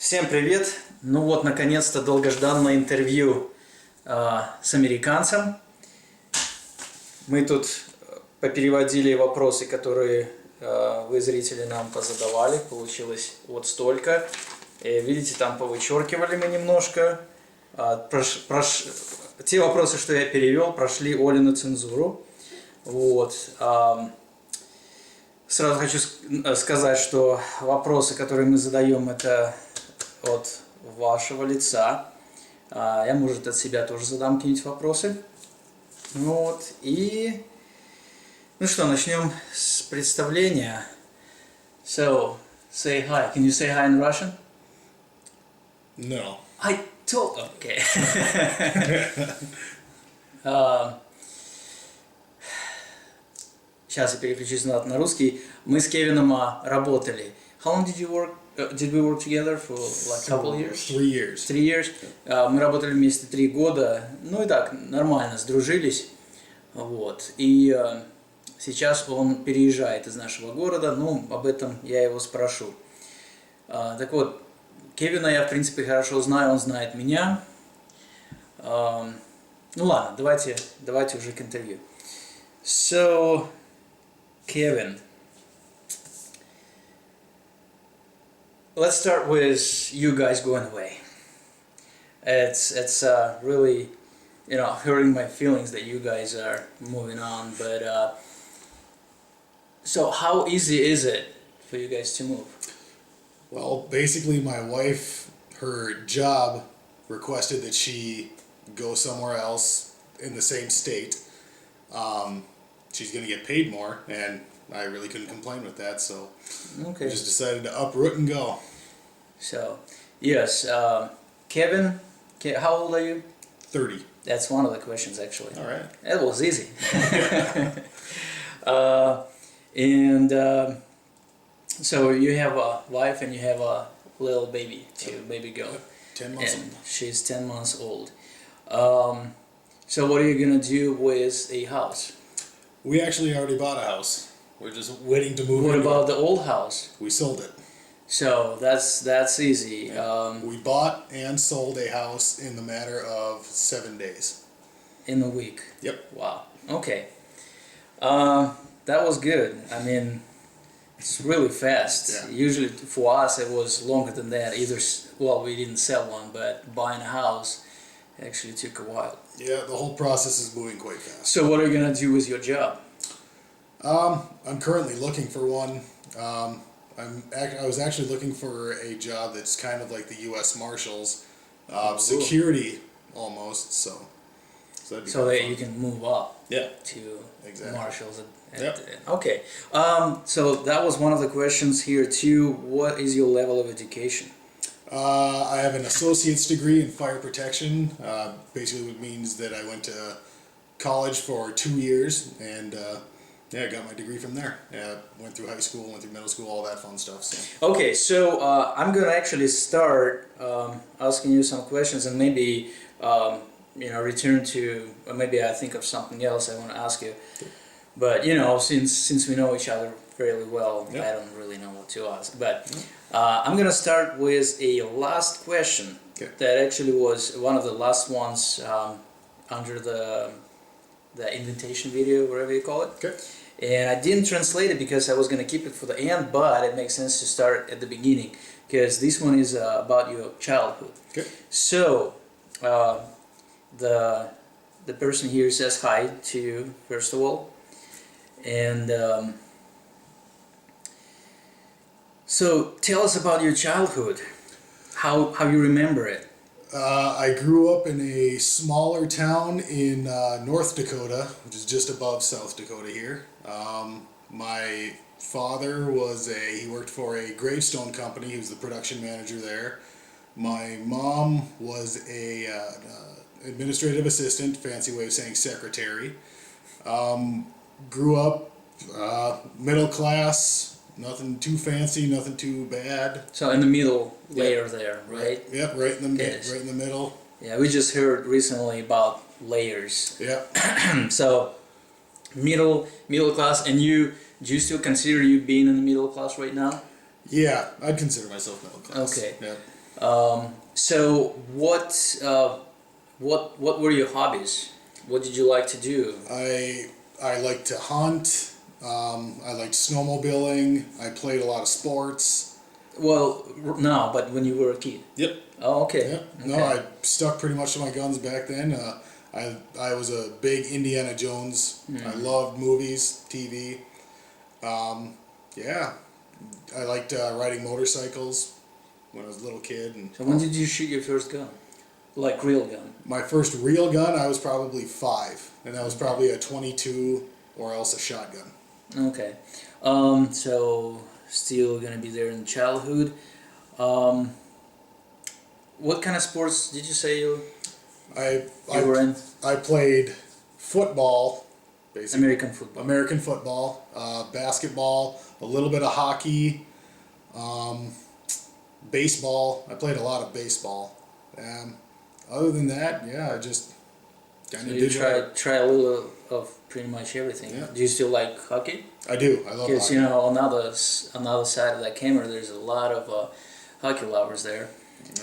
Всем привет! Ну вот, наконец-то долгожданное интервью с американцем. Мы тут попереводили вопросы, которые вы, зрители, нам позадавали. Получилось вот столько. Видите, там повычеркивали мы немножко. Те вопросы, что я перевел, прошли Олину цензуру. Вот. Сразу хочу сказать, что вопросы, которые мы задаем, это от вашего лица. Я, может, от себя тоже задам какие-нибудь вопросы. Вот. И ну что, начнем с представления. So, say hi. Can you say hi in Russian? No. I told... Okay. Сейчас я переключусь на русский. Мы с Кевином работали. How long did you work? Did we work together for like a couple years? 3 years. 3 years. Мы работали вместе 3 года. Ну и так, нормально, сдружились. Вот. И сейчас он переезжает из нашего города. Ну, об этом я его спрошу. Так вот, Кевина я, в принципе, хорошо знаю, он знает меня. Ну ладно, давайте уже к интервью. So, Kevin, let's start with you guys going away. It's really, you know, hurting my feelings that you guys are moving on. But so how easy is it for you guys to move? Well, basically my wife, her job requested that she go somewhere else in the same state. She's going to get paid more, and I really couldn't complain with that, so Okay. we just decided to uproot and go. So, yes, Kevin, how old are you? 30. That's one of the questions, actually. All right. That was easy. So you have a wife and you have a little baby, baby girl. 10 months And old. she's 10 months old. So what are you going to do with a house? We actually already bought a house. We're just waiting to move What into about it. the old house? We sold it. So that's easy. We bought and sold a house in the matter of 7 days. In a week. Yep. Wow. Okay. That was good. I mean, it's really fast. Yeah. Usually for us it was longer than that. Well, we didn't sell one, but buying a house actually took a while. Yeah, the whole process is moving quite fast. So what are you gonna do with your job? I'm currently looking for one. I was actually looking for a job that's kind of like the U.S. Marshals, security almost. So that'd be So that you can move up. Yeah. To Exactly. Marshals. Yep. Okay. So that was one of the questions here too. What is your level of education? I have an associate's degree in fire protection. Basically, it means that I went to college for 2 years, and I got my degree from there. Went through high school, went through middle school, all that fun stuff. So. Okay, so I'm gonna actually start asking you some questions, and maybe return to, or maybe I think of something else I want to ask you. But since we know each other fairly well, Yep. I don't really know what to ask. But I'm gonna start with a last question. Okay. That actually was one of the last ones under the invitation video, whatever you call it. Okay. And I didn't translate it because I was going to keep it for the end, but it makes sense to start at the beginning because this one is about your childhood. Okay. So, the person here says hi to you, first of all. And so tell us about your childhood, how you remember it. I grew up in a smaller town in North Dakota, which is just above South Dakota here. My father he worked for a gravestone company. He was the production manager there. My mom was a administrative assistant, fancy way of saying secretary. Grew up middle class. Nothing too fancy, nothing too bad. So in the middle layer there, right? Yep, right in the Yes. right in the middle. Yeah, we just heard recently about layers. Yep. So middle class, and do you still consider you being in the middle class right now? Yeah, I'd consider myself middle class. Okay. Yeah. So what were your hobbies? What did you like to do? I like to hunt. I liked snowmobiling. I played a lot of sports. Well, no, but when you were a kid. Yep. Oh, okay. Yep. Okay. No, I stuck pretty much to my guns back then. I was a big Indiana Jones. I loved movies, TV. Yeah, I liked riding motorcycles when I was a little kid. And So when did you shoot your first gun? Like real gun? my first real gun, I was probably 5, and that was probably a .22 or else a shotgun. Okay. So still gonna be there in childhood. What kind of sports did you say you were in? I played football, basically. American football. Basketball, a little bit of hockey, baseball. I played a lot of baseball. Other than that, yeah, I just kind So of you did try a little of pretty much everything. Yeah. Do you still like hockey? I do. I love Because hockey. you know, on another side of that camera, there's a lot of hockey lovers there.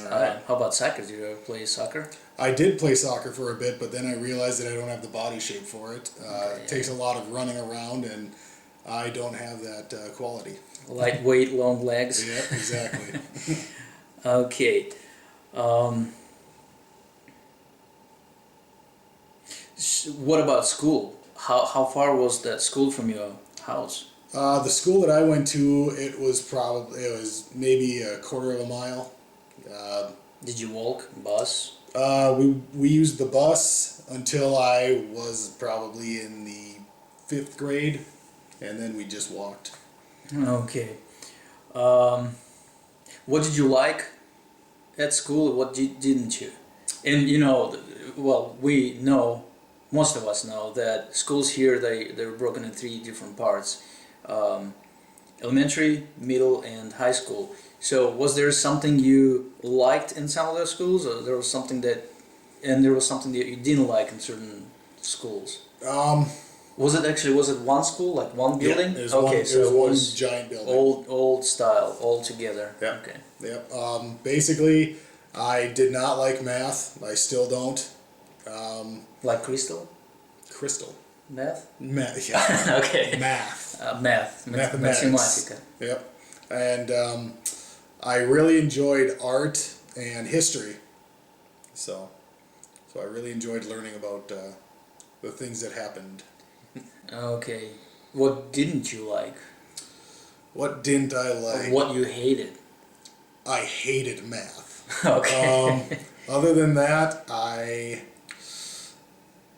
All right. How about soccer? Did you ever play soccer? I did play soccer for a bit, but then I realized that I don't have the body shape for it. It takes a lot of running around, and I don't have that quality. Lightweight, long legs. Yeah, exactly. Okay. What about school? How far was that school from your house? The school that I went to, it was maybe a quarter of a mile. Did you walk, bus? We used the bus until I was probably in the 5th grade, and then we just walked. Okay. What did you like at school? What didn't you? And you know, well, we know, most of us know that schools here they're broken in 3 different parts: elementary, middle, and high school. So was there something you liked in some of those schools, or there was something that you didn't like in certain schools? Was it one school, like one building? Yeah, Okay, it so was it one was giant building. old style, all together. Yeah. Okay. Yep. Basically, I did not like math. I still don't. Like crystal? Crystal. Math? Math. Yeah. Okay. Math. Mathematics. Mathematics. Yep. And I really enjoyed art and history. So I really enjoyed learning about the things that happened. Okay. What didn't you like? What didn't I like? What you hated? I hated math. Okay. Other than that, I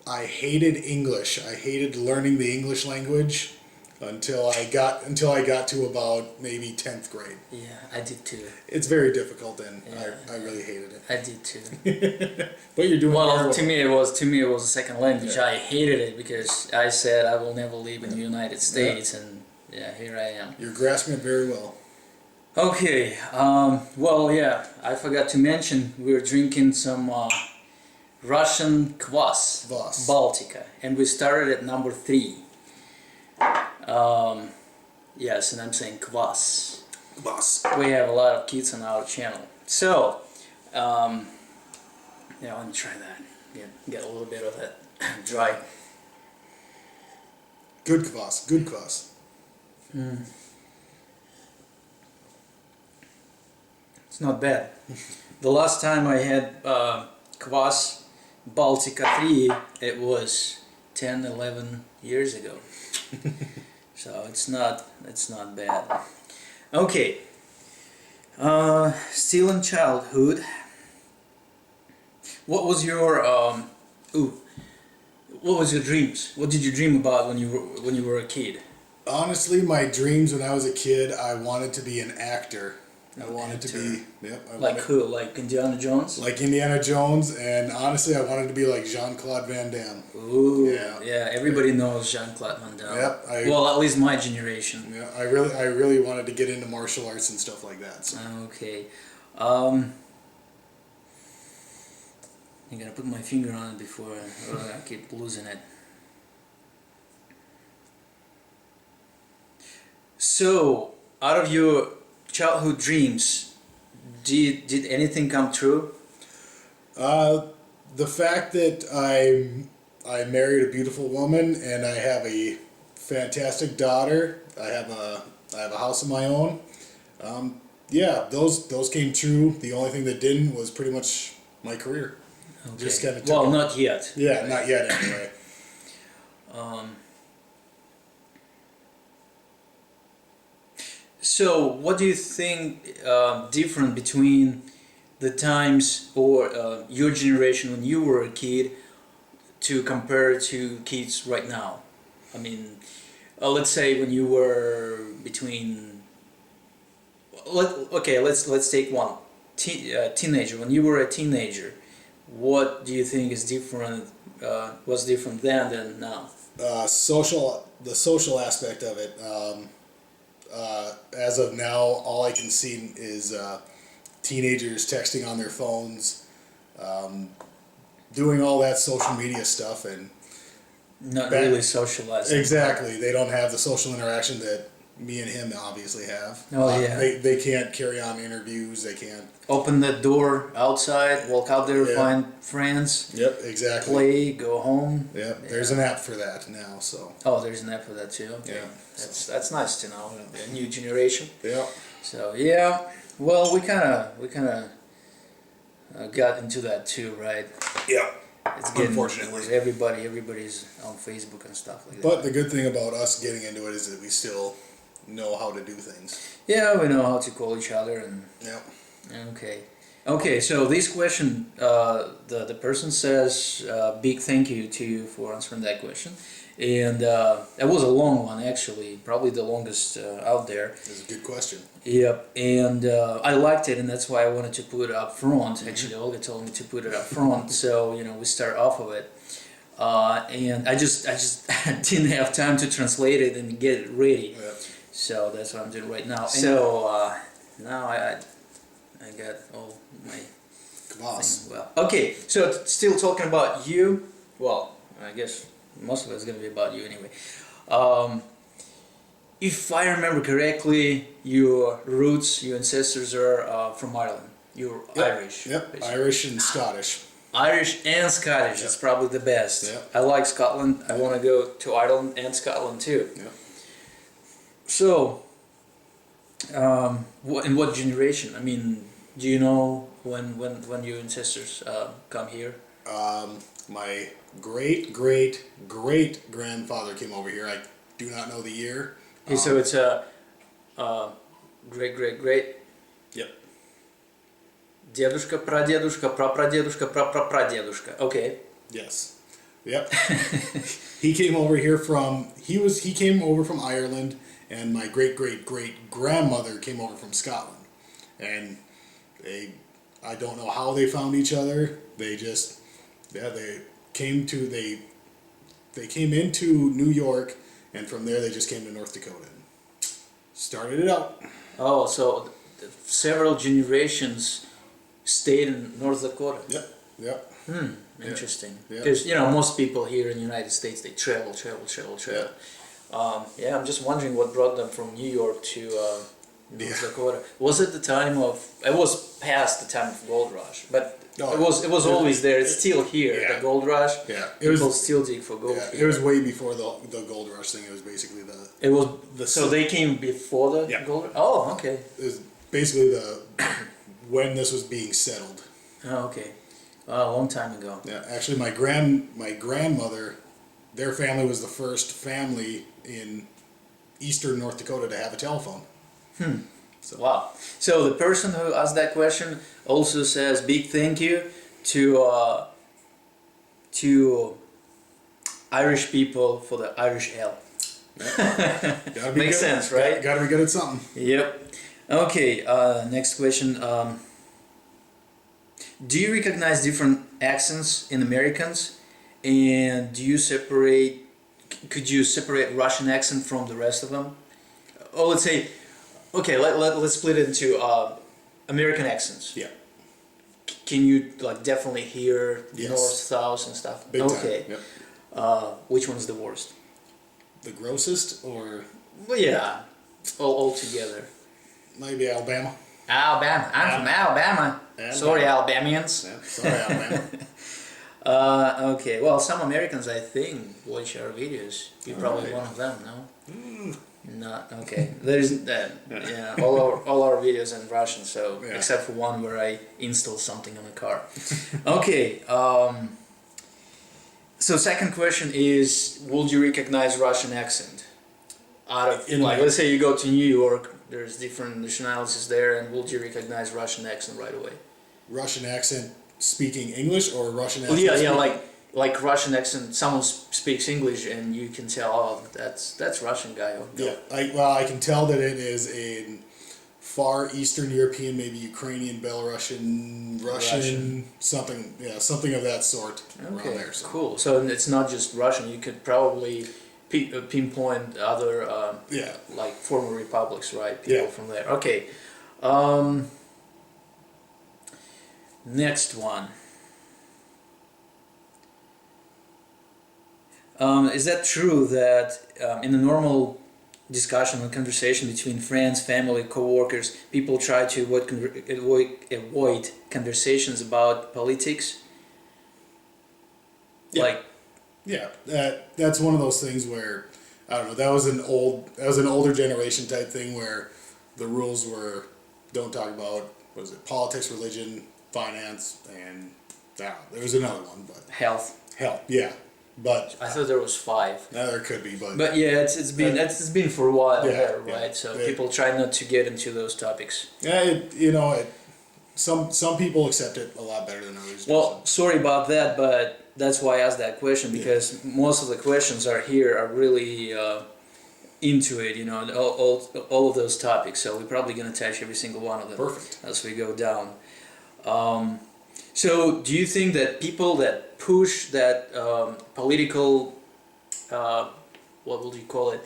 hated English. I hated learning the English language until I got to about maybe 10th grade. Yeah, I did too. It's very difficult, and Yeah. I really hated it. I did too. But you're doing Well, very to me it was a second language. Yeah. I hated it because I said I will never live in the United States, and yeah, here I am. You're grasping it very well. Okay. Well, yeah, I forgot to mention we're drinking some Russian kvass, Kvass. Baltica, and we started at number 3. Yes, and I'm saying kvass. Boss. We have a lot of kids on our channel. So, yeah, let me try that. Get a little bit of that dry. Good kvass. Good kvass. It's not bad. The last time I had kvass Baltica 3, it was 10, 11 years ago. So it's not bad. Okay. Still in childhood. What was your what was your dreams? What did you dream about when you were a kid? Honestly, my dreams when I was a kid, I wanted to be an actor. I wanted to be, Like who? Like Indiana Jones? like Indiana Jones, and honestly, I wanted to be like Jean-Claude Van Damme. Ooh, Yeah. yeah. Everybody knows Jean-Claude Van Damme. Yep, well, at least my generation. Yeah, I really wanted to get into martial arts and stuff like that. So. Okay. I'm gonna put my finger on it before I keep losing it. So, out of your childhood dreams, did anything come true? The fact that I married a beautiful woman and I have a fantastic daughter. I have a house of my own. Yeah, those came true. The only thing that didn't was pretty much my career. Okay. Just kind of well, not yet. Yeah, not yet anyway. So, what do you think different between the times or your generation when you were a kid to compare to kids right now? I mean, let's say when you were between. Let's take one teenager. When you were a teenager, what do you think is different? Was different then than now? The social aspect of it. As of now, all I can see is teenagers texting on their phones, doing all that social media stuff, and Not really socializing. Exactly, they don't have the social interaction that me and him obviously have. Oh, yeah. They can't carry on interviews. They can't Open the door outside, walk out there, Yeah. find friends, Yep, exactly. play, go home. Yep, there's an app for that now. So Oh, there's an app for that too. Okay. Yeah. That's nice to know. A new generation. yeah, So yeah, well, we kind of got into that too, right? yeah. It's getting Unfortunately. everybody's on Facebook and stuff like that. But the good thing about us getting into it is that we still know how to do things. Yeah, we know how to call each other and Yep. okay. So this question, the person says big thank you to you for answering that question, and that was a long one actually, probably the longest out there. It's a good question. Yep, and I liked it, and that's why I wanted to put it up front. Actually, Olga told me to put it up front, so we start off of it. And I just didn't have time to translate it and get it ready. Yep. So that's what I'm doing right now. So now I got all my Kvass. thing. Well, okay. So still talking about you. Well, I guess most of it's gonna be about you anyway. If I remember correctly, your roots, your ancestors are from Ireland. You're Yep. Irish. Yep, basically. Irish and Scottish. Irish and Scottish. It's probably the best. Yep. I like Scotland. I want to go to Ireland and Scotland too. Yep. So, in what generation? I mean, do you know when your ancestors come here? My great grandfather came over here. I do not know the year. Okay, so it's great. Yep. Дедушка, прадедушка, прапрадедушка, прапрапрадедушка. Okay. Yes. Yep. He came over here from he came over from Ireland, and my great grandmother came over from Scotland, and I don't know how they found each other. They just they came into New York, and from there they just came to North Dakota and started it out. Oh, so several generations stayed in North Dakota. Yep. Yep. Interesting. Yeah. Because most people here in the United States, they travel. Yeah, I'm just wondering what brought them from New York to North Dakota. Was it the time of? It was past the time of gold rush, but it was always there. It's still here. Yeah. The gold rush. Yeah. People still dig for gold. Yeah, here. it was way before the gold rush thing. It was basically It was the so they came before the Yeah. gold rush? Oh, okay. it was basically when this was being settled. Oh, okay. A long time ago. Yeah, actually, my grandmother, their family was the first family in eastern North Dakota to have a telephone. So, Wow. So the person who asked that question also says big thank you to Irish people for the Irish ale. gotta be Makes good. sense, right? Gotta be good at something. Yep. Okay. Next question. Do you recognize different accents in Americans, and could you separate Russian accent from the rest of them? Oh, let's say, okay, let's split it into American accents. Yeah. Can you definitely hear Yes. north, south, and stuff? Big time. Okay. Yep. Which one's the worst? The grossest, or Well, yeah, all together. maybe Alabama. Alabama. I'm from Alabama. Sorry, Alabamians. Yeah, sorry, Alabama. Okay, well, some Americans, I think, watch our videos. You're probably one of them, no? Not okay. There isn't that. Yeah, all our videos in Russian, so except for one where I install something on a car. Okay. So second question is, would you recognize Russian accent? Out of like, let's say you go to New York, there's different nationalities there, and would you recognize Russian accent right away? Russian accent speaking English or Russian Well, accent? yeah, like Russian accent. Someone speaks English, and you can tell, oh, that's Russian guy. Yeah, I can tell that it is a far Eastern European, maybe Ukrainian, Belarusian, Russian. something of that sort around there. So. Cool. So it's not just Russian. You could probably pinpoint other like former republics, right? People from there. Okay. Next one. Is that true that in a normal discussion and conversation between friends, family, co-workers, people try to avoid conversations about politics? Yeah. Like, that's one of those things where I don't know. That was an older generation type thing where the rules were don't talk about politics, religion, finance, and there was another one, but health. Yeah. But I thought there was 5. there could be, but yeah, it's been for a while there, yeah, right? So people try not to get into those topics. Yeah, some people accept it a lot better than others. Well, sorry about that, but that's why I asked that question, because most of the questions are really into it, all of those topics. So we're probably gonna touch every single one of them. Perfect. As we go down. So do you think that people that push that political, what would you call it?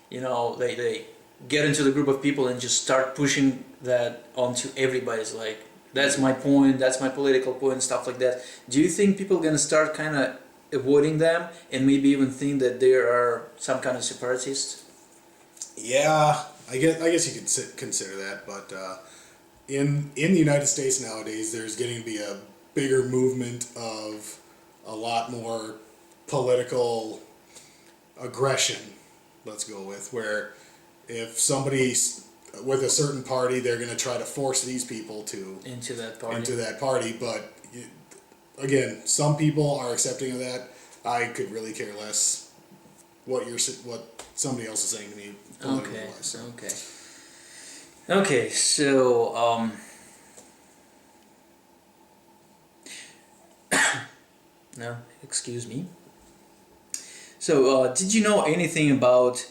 They get into the group of people and just start pushing that onto everybody's, like, that's my point, that's my political point, stuff like that. Do you think people are gonna start kind of avoiding them and maybe even think that they are some kind of separatists? Yeah, I guess you could consider that, but in the United States nowadays, there's getting to be a bigger movement of a lot more political aggression, let's go with, where if somebody's with a certain party, they're going to try to force these people into that party. But again, some people are accepting of that. I could really care less what somebody else is saying to me politically wise. Okay, so no, excuse me. So, did you know anything about,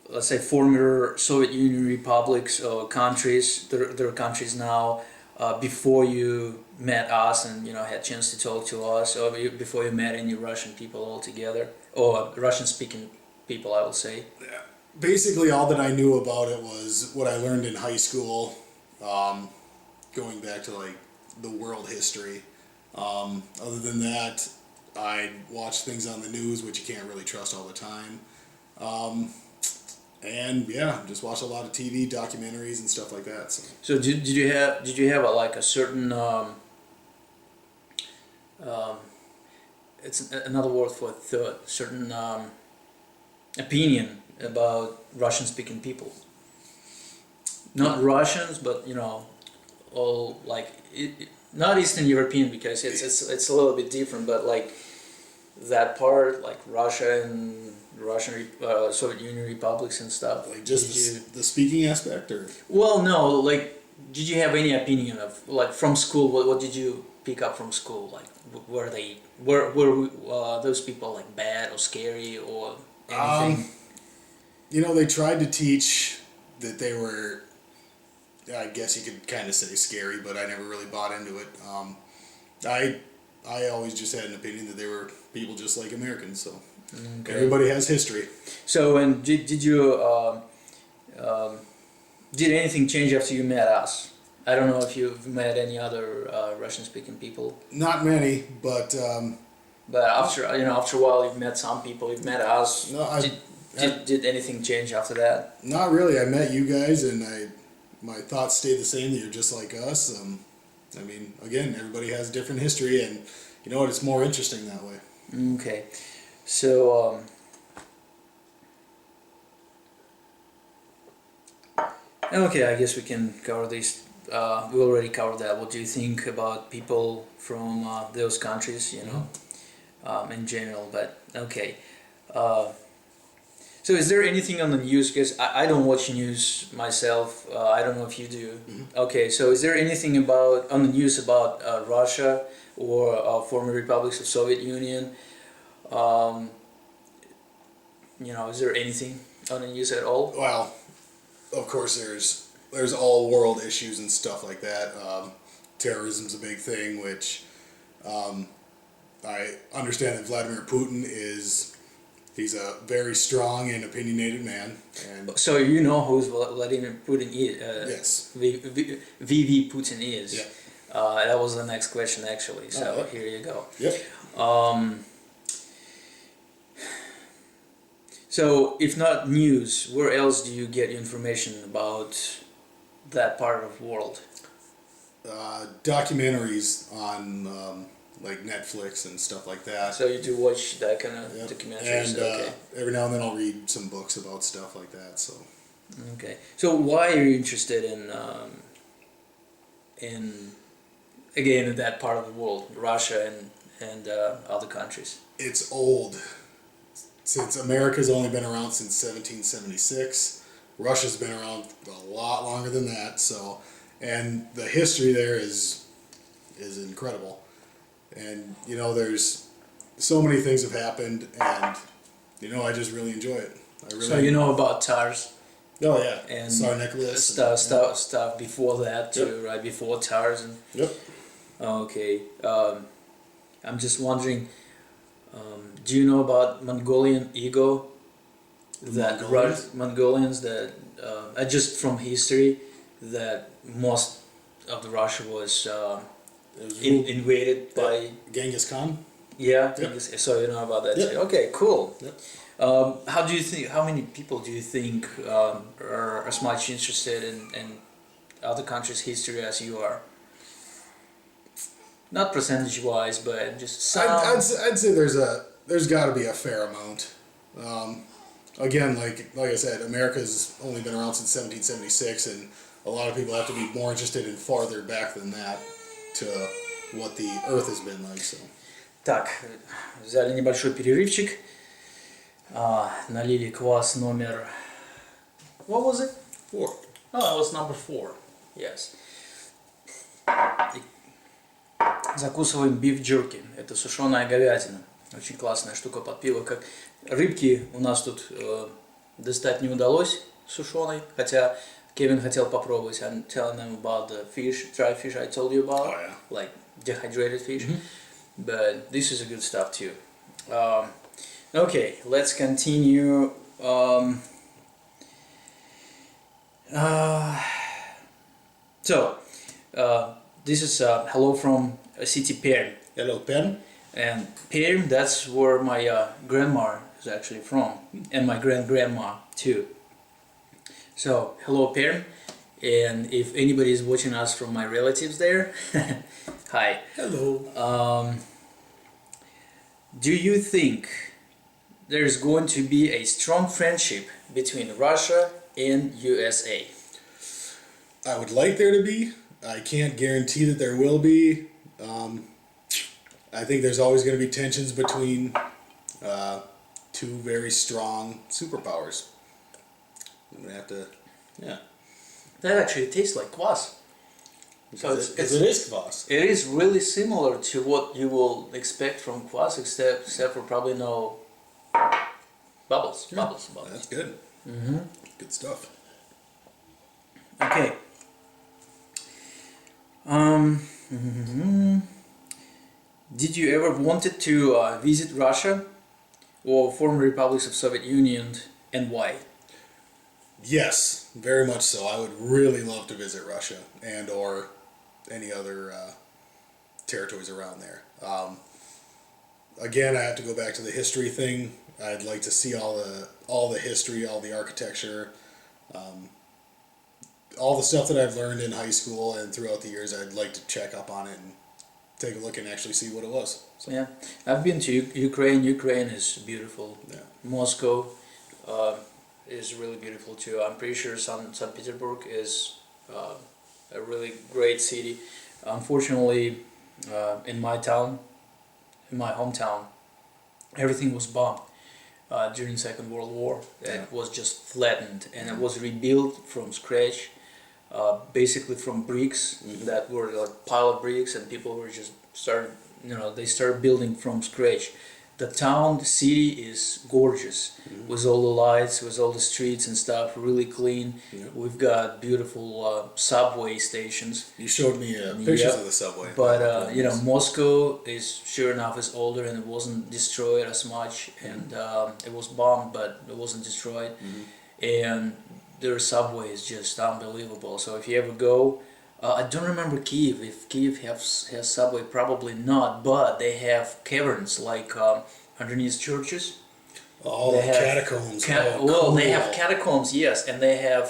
let's say, former Soviet Union republics or countries? There are countries now. Before you met us and had a chance to talk to us, or before you met any Russian people altogether, or Russian-speaking people, I will say. Yeah. Basically, all that I knew about it was what I learned in high school, going back to like the world history. Other than that, I watched things on the news, which you can't really trust all the time. And yeah, just watch a lot of TV documentaries and stuff like that. So did you have a certain it's another word for thought, certain opinion about Russian-speaking people? Not Russians, but all not Eastern European, because it's a little bit different, but like that part, like Russia and Soviet Union republics and stuff. Like just the speaking aspect, or? Well, no. Like, did you have any opinion of, like, from school? What did you pick up from school? Like, were those people like bad or scary or anything? They tried to teach that they were, I guess you could kind of say scary, but I never really bought into it. I always just had an opinion that they were people just like Americans, so everybody has history. So, and did you did anything change after you met us? I don't know if you've met any other Russian-speaking people. Not many, but after after a while, you've met some people. You've met us. No, did anything change after that? Not really. I met you guys, and my thoughts stay the same. That you're just like us. I mean, again, everybody has different history, and you know what? It's more interesting that way. Okay, so okay, I guess we can cover this. We already covered that. What do you think about people from those countries? You know, in general. But okay. So is there anything on the news? Because I don't watch news myself. I don't know if you do. Okay, so is there anything on the news about Russia or former republics of Soviet Union? You know, is there anything on the news at all? Well, of course, there's all world issues and stuff like that. Terrorism's a big thing, which I understand that Vladimir Putin he's a very strong and opinionated man. And So you know who Vladimir Putin is? yes. VV Putin is. Yeah. That was the next question actually. So here you go. Yep. So if not news, where else do you get information about that part of the world? Documentaries on like Netflix and stuff like that. So you do watch that kind of Yep. documentaries? And Okay. every now and then I'll read some books about stuff like that. So Okay. So why are you interested in again in that part of the world, Russia and other countries? it's old. Since America's only been around since 1776, Russia's been around a lot longer than that. So, and the history there is incredible. And you know, there's so many things have happened, and you know, I just really enjoy it. So you know about Tars Oh yeah, and Tsar Nicholas. stuff before that too, right before Tars and. Yep. Okay. I'm just wondering. Do you know about Mongolian ego? Mongolians that just from history that most of the Russia was invaded by Genghis Khan. yeah. Yep. So you know about that Yep. too. Okay, cool. Yep. How do you think? How many people do you think are as much interested in other countries' history as you are? Not percentage wise, but just some. I'd say there's got to be a fair amount. Again, like I said, America's only been around since 1776, and a lot of people have to be more interested in farther back than that to what the Earth has been like. So. Так, взяли небольшой перерывчик, налили квас номер... What was it? 4. Oh, it was number 4. Yes. Закусываем beef jerky. Это сушеная говядина. Очень классная штука под пиво. Как рыбки у нас тут достать не удалось сушеной, хотя Кевин хотел попробовать. I'm telling them about the fish, dry fish I told you about, Oh, yeah. like dehydrated fish. But this is a good stuff too. Okay, let's continue. This is hello from city Perm. Hello, Perm. And Perm, that's where my grandma is actually from, and my grandma too. So hello Perm, and if anybody is watching us from my relatives there, hi. Hello. Do you think there's going to be a strong friendship between Russia and USA? I would like there to be. I can't guarantee that there will be. I think there's always going to be tensions between two very strong superpowers. I'm going to have to, yeah. That actually tastes like kvass. So Because it is kvass. It is really similar to what you will expect from kvass, except for probably no bubbles. Yeah. Bubbles. That's good. Mm-hmm. Good stuff. Okay. Did you ever wanted to visit Russia or former republics of Soviet Union, and why? Yes, very much so. I would really love to visit Russia and or any other territories around there. Again, I have to go back to the history thing. I'd like to see all the history, all the architecture. all the stuff that I've learned in high school and throughout the years, I'd like to check up on it and take a look and actually see what it was. So, Yeah, I've been to Ukraine. Ukraine is beautiful. yeah. Moscow is really beautiful too. I'm pretty sure St. Petersburg is a really great city. Unfortunately, in my town, in my hometown, everything was bombed during Second World War. Yeah. It was just flattened, and it was rebuilt from scratch, basically from bricks that were like pile of bricks, and people were just they started building from scratch. The town, the city is gorgeous, with all the lights, with all the streets and stuff, really clean. Yeah. We've got beautiful subway stations. You showed me pictures Yeah. of the subway. But Moscow is sure enough is older, and it wasn't destroyed as much, and it was bombed, but it wasn't destroyed. And their subway is just unbelievable. So if you ever go, I don't remember Kiev. If Kiev has subway, probably not. But they have caverns like underneath churches. Oh, They have catacombs. They have catacombs, yes, and they have.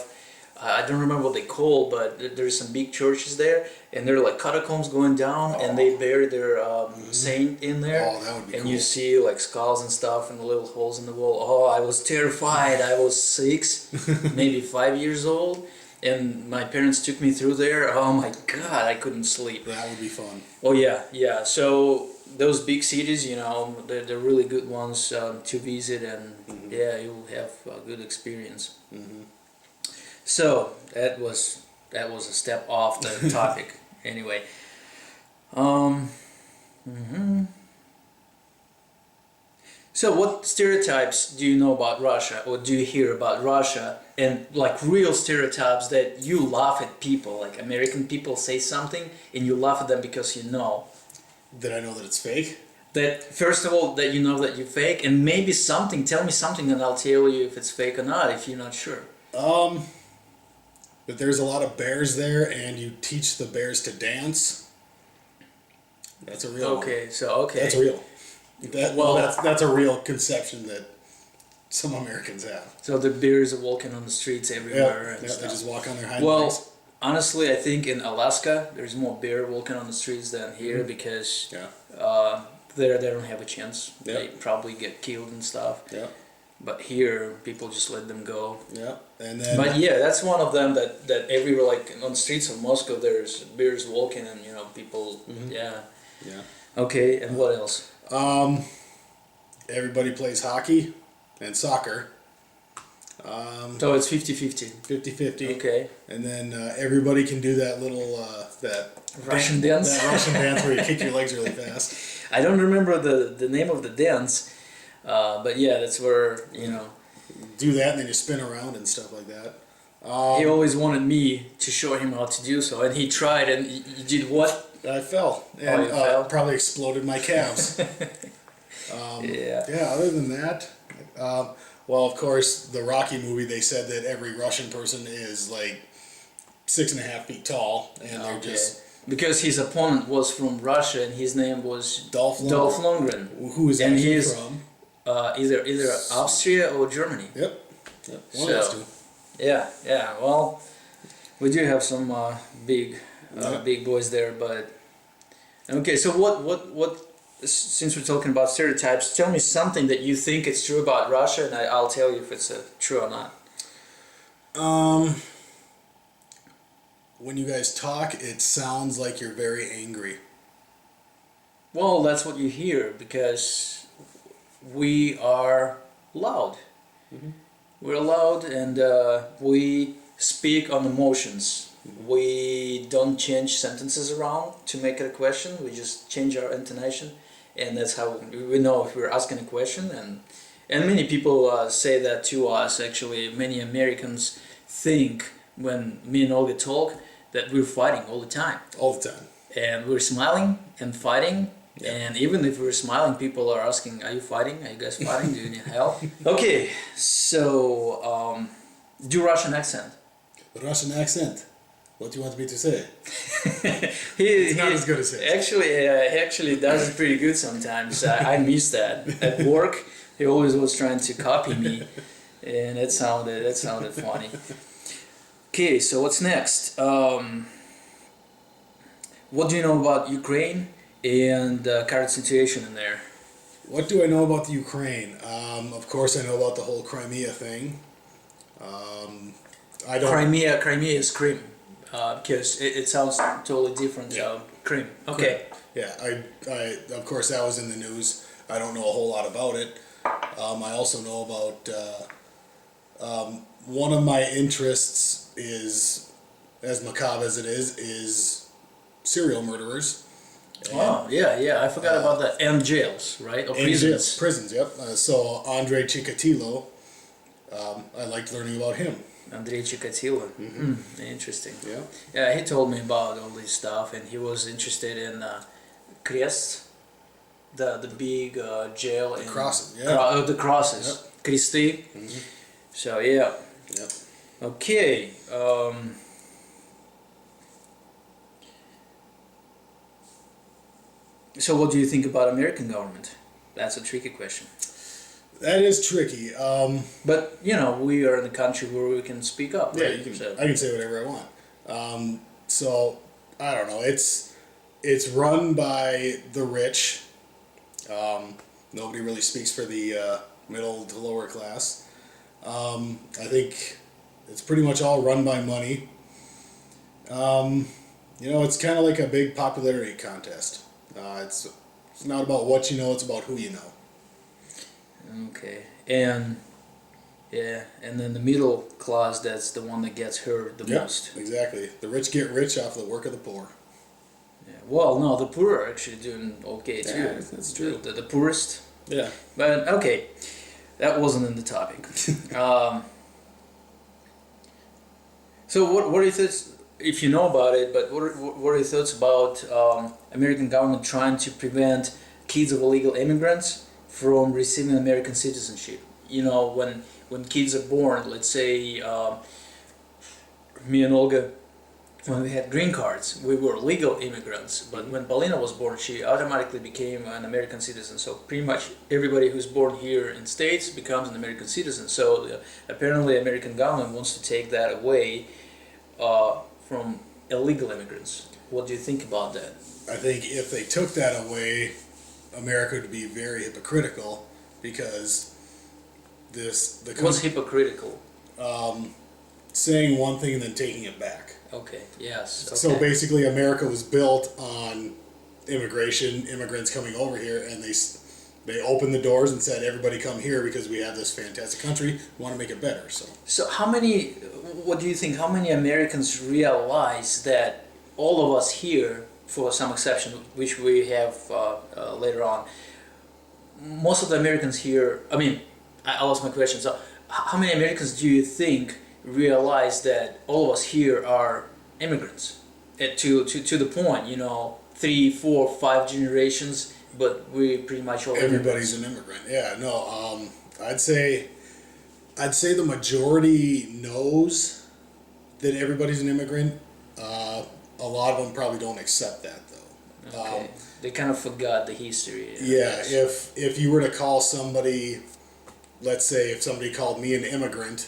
I don't remember what they call, but there's some big churches there, and they're like catacombs going down, and they bury their saint in there. Oh, that would be and cool. you see like skulls and stuff, and the little holes in the wall. Oh, I was terrified. I was 6, maybe 5 years old, and my parents took me through there. Oh my God, I couldn't sleep. That would be fun. Oh yeah. So those big cities, they're really good ones to visit, and yeah, you'll have a good experience. So that was a step off the topic. Anyway, So what stereotypes do you know about Russia, or do you hear about Russia, and like real stereotypes that you laugh at people, like American people say something and you laugh at them because you know Did I know that it's fake? that, first of all, that you know that you're fake, and maybe tell me something and I'll tell you if it's fake or not, if you're not sure. But there's a lot of bears there, and you teach the bears to dance. That's a real one. Okay. That's real. That's a real conception that some Americans have. So the bears are walking on the streets everywhere and They stuff. just walk on their hind Well, legs. honestly, I think in Alaska there's more bear walking on the streets than here because there they don't have a chance. Yeah. They probably get killed and stuff. Yeah. But here people just let them go. Yeah. And then. But yeah, that's one of them that everywhere, like on the streets of Moscow, there's bears walking, and people. Yeah. Yeah. Okay, and what else? Everybody plays hockey and soccer. So it's 50-50. 50-50. Okay. And then everybody can do that little that Russian dance. That Russian dance where you kick your legs really fast. I don't remember the name of the dance, but yeah, that's where Do that, and then you spin around and stuff like that. He always wanted me to show him how to do so, and he tried, and he did what? I fell and you fell? probably exploded my calves. Yeah. Yeah. Other than that, well, of course, the Rocky movie. They said that every Russian person is like 6.5 feet tall, and they're just because his opponent was from Russia, and his name was Dolph Lundgren. Who is And actually he is from? Either Austria or Germany. Yep. One of those two. Yeah. Well, we do have some big boys there, but okay. So what? Since we're talking about stereotypes, tell me something that you think it's true about Russia, and I'll tell you if it's true or not. When you guys talk, it sounds like you're very angry. Well, that's what you hear because we are loud. We're loud, and we speak on emotions. We don't change sentences around to make it a question. We just change our intonation, and that's how we know if we're asking a question. And many people say that to us. Actually, many Americans think when me and Olga talk that we're fighting all the time. All the time. And we're smiling and fighting. Yeah. And even if we're smiling, people are asking, "Are you fighting? Are you guys fighting? Do you need help?" Okay, so do Russian accent. Russian accent. What do you want me to say? It's not as good as his. Actually, he actually does it pretty good sometimes. I miss that. At work, he always was trying to copy me, and it sounded funny. Okay, so what's next? What do you know about Ukraine and the current situation in there? What do I know about the Ukraine? Of course, I know about the whole Crimea thing. I don't. Crimea is Krim, because it sounds totally different. Yeah. Krim. Okay. Yeah, of course that was in the news. I don't know a whole lot about it. I also know about one of my interests is, as macabre as it is serial murderers. Oh, yeah, I forgot about that. And jails, right? Or prisons. Prisons, yep. So Andrei Chikatilo, I liked learning about him. Andrei Chikatilo. Interesting. Yeah. Yeah, he told me about all this stuff, and he was interested in Krest, the big jail in crosses, yeah. the crosses, Yep. Кресты. So yeah. Yep. Okay. So what do you think about American government? That's a tricky question. That is tricky. But you know, we are in a country where we can speak up. Yeah, Right? you can. So, I can say whatever I want. So I don't know. It's run by the rich. Nobody really speaks for the middle to lower class. I think it's pretty much all run by money. It's kind of like a big popularity contest. It's not about what you know; it's about who you know. okay. And yeah, and then the middle class, that's the one that gets hurt the Yep, most. exactly. The rich get rich off the work of the poor. Yeah. Well, no, the poor are actually doing okay too. Yeah, that's true. The poorest. Yeah. But okay, that wasn't in the topic. So what are your thoughts, if you know about it, but what are your thoughts about American government trying to prevent kids of illegal immigrants from receiving American citizenship? You know, when kids are born, let's say me and Olga, when we had green cards, we were legal immigrants, but when Paulina was born, she automatically became an American citizen. So pretty much everybody who's born here in States becomes an American citizen. So apparently American government wants to take that away from illegal immigrants. What do you think about that? I think if they took that away, America would be very hypocritical because What's hypocritical? saying one thing and then taking it back. Okay, yes. Okay. So basically, America was built on immigration, immigrants coming over here, and they opened the doors and said, "Everybody come here because we have this fantastic country. We want to make it better." So what do you think, how many Americans realize that all of us here, for some exception, which we have later on, most of the Americans here, I lost my question. So how many Americans do you think realize that all of us here are immigrants? To the point, 3, 4, 5 generations, but we pretty much all Everybody's an immigrant. Yeah, no. I'd say the majority knows that everybody's an immigrant. A lot of them probably don't accept that though. Okay. They kind of forgot the history. Yeah, if you were to call somebody, let's say if somebody called me an immigrant,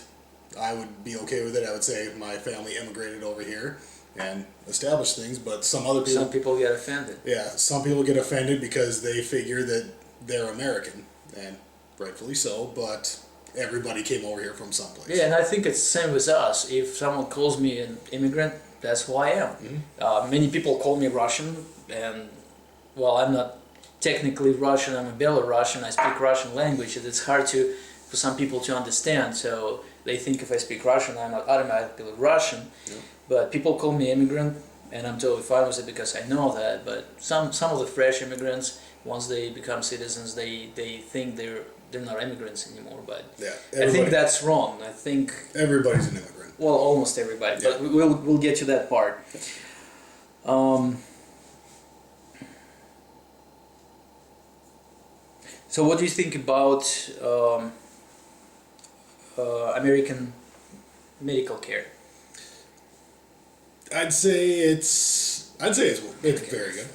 I would be okay with it. I would say my family immigrated over here and established things, but some people get offended. Yeah, some people get offended because they figure that they're American, and rightfully so, but everybody came over here from someplace. Yeah, and I think it's the same with us. If someone calls me an immigrant, that's who I am. Mm-hmm. Many people call me Russian, and well, I'm not technically Russian. I'm a Belarusian. I speak Russian language, and it's hard for some people to understand. So they think if I speak Russian, I'm not automatically Russian. Yeah. But people call me immigrant, and I'm totally fine with it because I know that. But some of the fresh immigrants, once they become citizens, they think they're not immigrants anymore. But Yeah, I think that's wrong. I think everybody's an immigrant. well, almost everybody, Yeah. but we'll get to that part. So what do you think about American medical care? I'd say it's very good.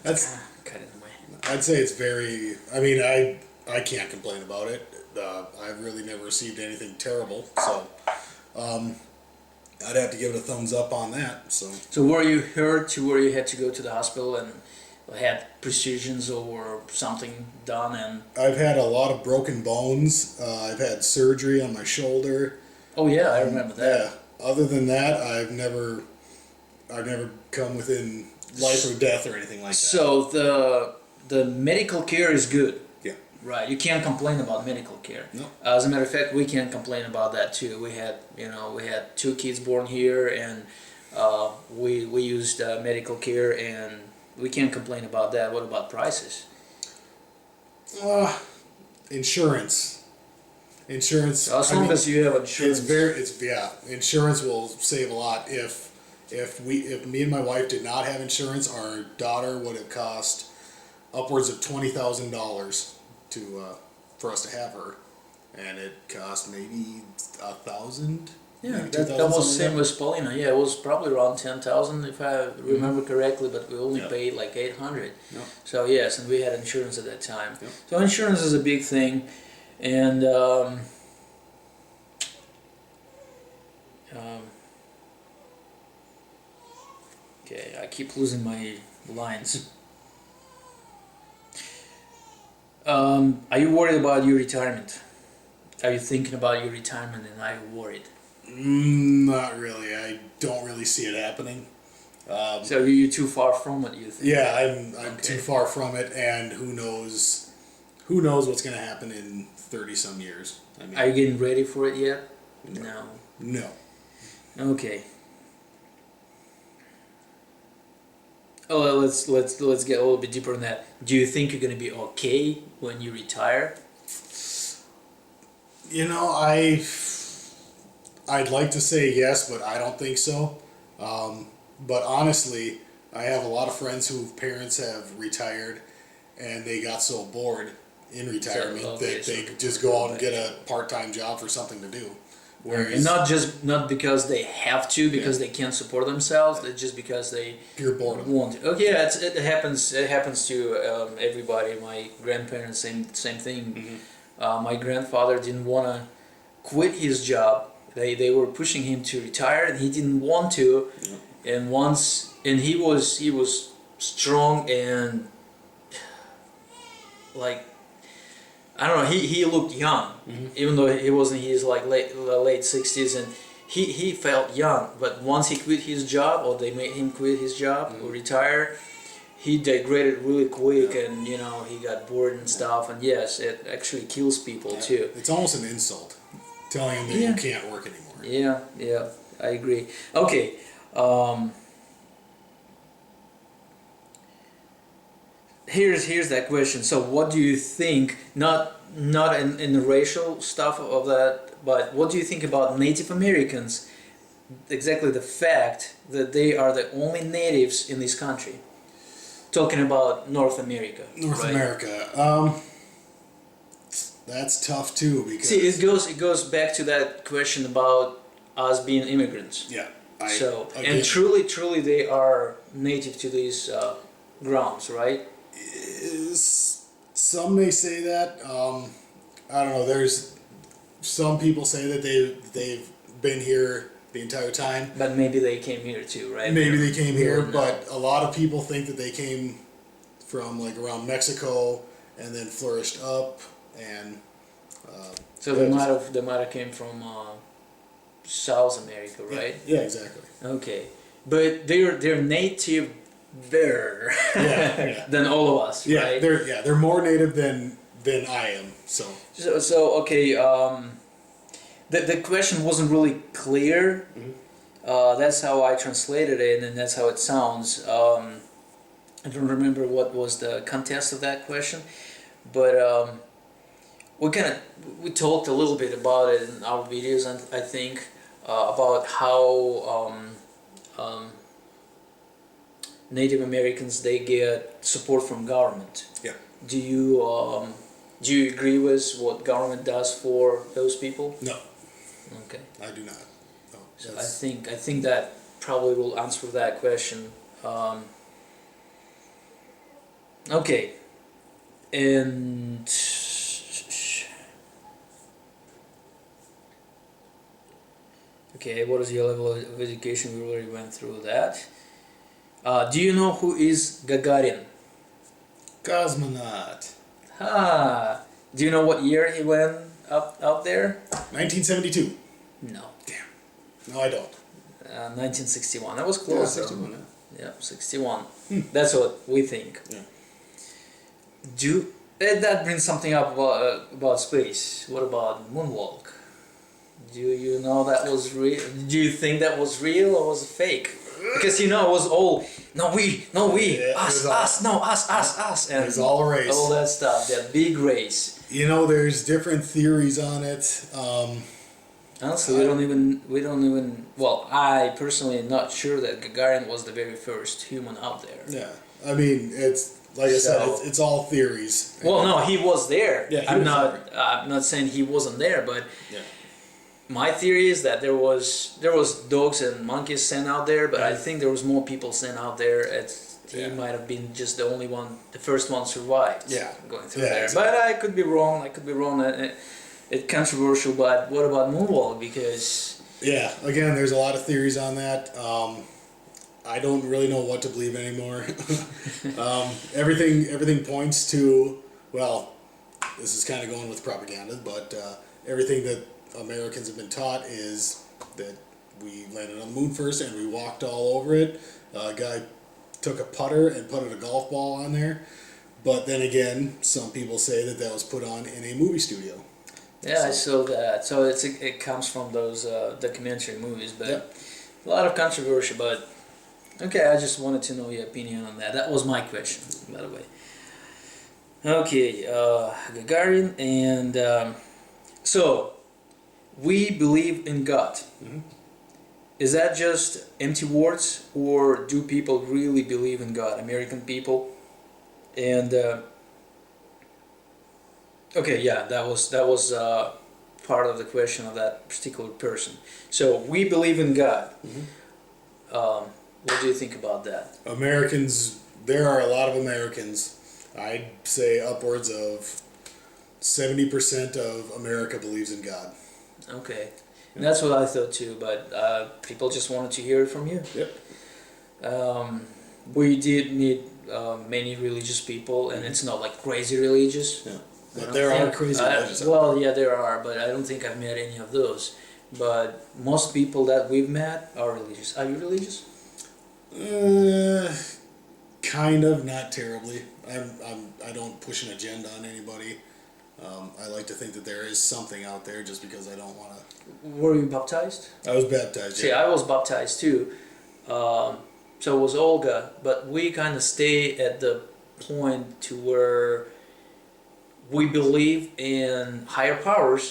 That's Cut it away. I'd say it's very. I can't complain about it. I've really never received anything terrible. So, I'd have to give it a thumbs up on that. So were you hurt to where you had to go to the hospital and had procedures or something done? And I've had a lot of broken bones. I've had surgery on my shoulder. oh yeah, I remember that. Yeah. Other than that, I've never come within life or death or anything like that. So the medical care is good. Yeah. Right. You can't complain about medical care. No. As a matter of fact, we can't complain about that too. We had 2 kids born here, and we used medical care, and we can't complain about that. What about prices? Insurance. As long as you have insurance. Insurance will save a lot. If me and my wife did not have insurance, our daughter would have cost upwards of $20,000 for us to have her, and it cost maybe $1,000. Yeah, maybe that was the same with Paulina. Yeah, it was probably around 10,000 if I remember correctly, but we only paid like 800. Yep. So yes, and we had insurance at that time. Yep. So insurance is a big thing, and okay, I keep losing my lines. Are you worried about your retirement? Are you thinking about your retirement, and are you worried? Not really. I don't really see it happening. So you're too far from it, you think? Yeah, I'm Okay. too far from it, and who knows what's going to happen in 30 some years. I mean, Are you getting ready for it yet? No. No. No. Okay. Oh, well, let's get a little bit deeper on that. Do you think you're gonna be okay when you retire? You know, I'd like to say yes, but I don't think so. But honestly, I have a lot of friends whose parents have retired, and they got so bored in retirement that they just go out and get a part-time job for something to do. And not because they have to, because they can't support themselves. It's just because they Pure boredom. want to. Okay, yeah, it happens. It happens to everybody. My grandparents, same thing. Mm-hmm. My grandfather didn't want to quit his job. They were pushing him to retire, and he didn't want to. Yeah. And he was strong and like, I don't know. He looked young, even though he was in his like late 60s, and he felt young. But once he quit his job, or they made him quit his job or retire, he degraded really quick, and he got bored and stuff. And yes, it actually kills people too. It's almost an insult telling him that you can't work anymore. Yeah, I agree. Okay. Here's that question. So what do you think, not in the racial stuff of that, but what do you think about Native Americans? Exactly the fact that they are the only natives in this country. Talking about North America. North right? America. That's tough too, because See, it goes back to that question about us being immigrants. yeah. And truly they are native to these grounds, right? Some may say that. I don't know. There's some people say that they've been here the entire time. But maybe they came here too, right? Maybe they came here, but a lot of people think that they came from like around Mexico and then flourished up, and So they might have came from South America, right? Yeah, exactly. Okay, but they're native there than all of us, right? They're more native than I am. So okay. The question wasn't really clear. That's how I translated it, and that's how it sounds. I don't remember what was the context of that question, but we talked a little bit about it in our videos, and I think about how Native Americans, they get support from government. Yeah. Do you agree with what government does for those people? No. Okay. I do not. No, So I think that probably will answer that question. Okay. And Okay, what is your level of education? We already went through that. Do you know who is Gagarin? Cosmonaut. Do you know what year he went up there? 1972. No. Damn. No, I don't. 1961. That was close. Yeah, 61, yeah, 61. That's what we think. Yeah. That brings something up about space. What about moonwalk? Do you know that was real? Do you think that was real or was it fake? Because it was all no we, Yeah, us, and it was all a race. all that stuff. That big race. There's different theories on it. Honestly, we don't even. Well, I personally am not sure that Gagarin was the very first human out there. Yeah, I mean, it's like I said, it's all theories. Well, no, he was there. Yeah, I'm not saying he wasn't there, but yeah. my theory is that there was dogs and monkeys sent out there, but I think there was more people sent out there. He might have been just the only one, the first one survived. Yeah. Going through Yeah, there, exactly. but I could be wrong. It's controversial, but what about moonwalk? Because Yeah, again, there's a lot of theories on that. I don't really know what to believe anymore. Everything points to, well, this is kind of going with propaganda, but everything that Americans have been taught is that we landed on the moon first and we walked all over it. A guy took a putter and put a golf ball on there. But then again, some people say that was put on in a movie studio. yeah, I saw that. So it comes from those documentary movies, but Yep. a lot of controversy. But okay, I just wanted to know your opinion on that. That was my question, by the way. Okay, Gagarin, and so we believe in God. Mhm. Is that just empty words, or do people really believe in God? American people, and okay, yeah, that was part of the question of that particular person. So we believe in God. What do you think about that? Americans, there are a lot of Americans. I'd say upwards of 70% of America believes in God. Okay, and that's what I thought too. But people just wanted to hear it from you. Yep. We did meet many religious people, and it's not like crazy religious. Yeah. I But don't there are think- crazy religious. Well, yeah, there are, but I don't think I've met any of those. But most people that we've met are religious. Are you religious? Kind of, not terribly. I don't push an agenda on anybody. I like to think that there is something out there just because I don't want to. Were you baptized? I was baptized. See, Yeah. I was baptized too. So was Olga, but we kind of stay at the point to where we believe in higher powers,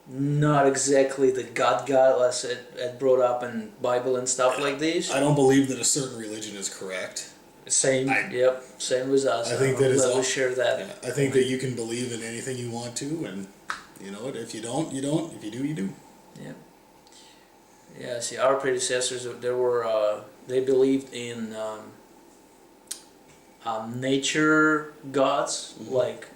not exactly the God as it brought up in Bible and stuff like this. I don't believe that a certain religion is correct. Same, yep, same with us. I think that is we all. share that. I think that you can believe in anything you want to, and you know what? If you don't, you don't. If you do, you do. Yeah. Yeah. See, our predecessors, they believed in nature gods, like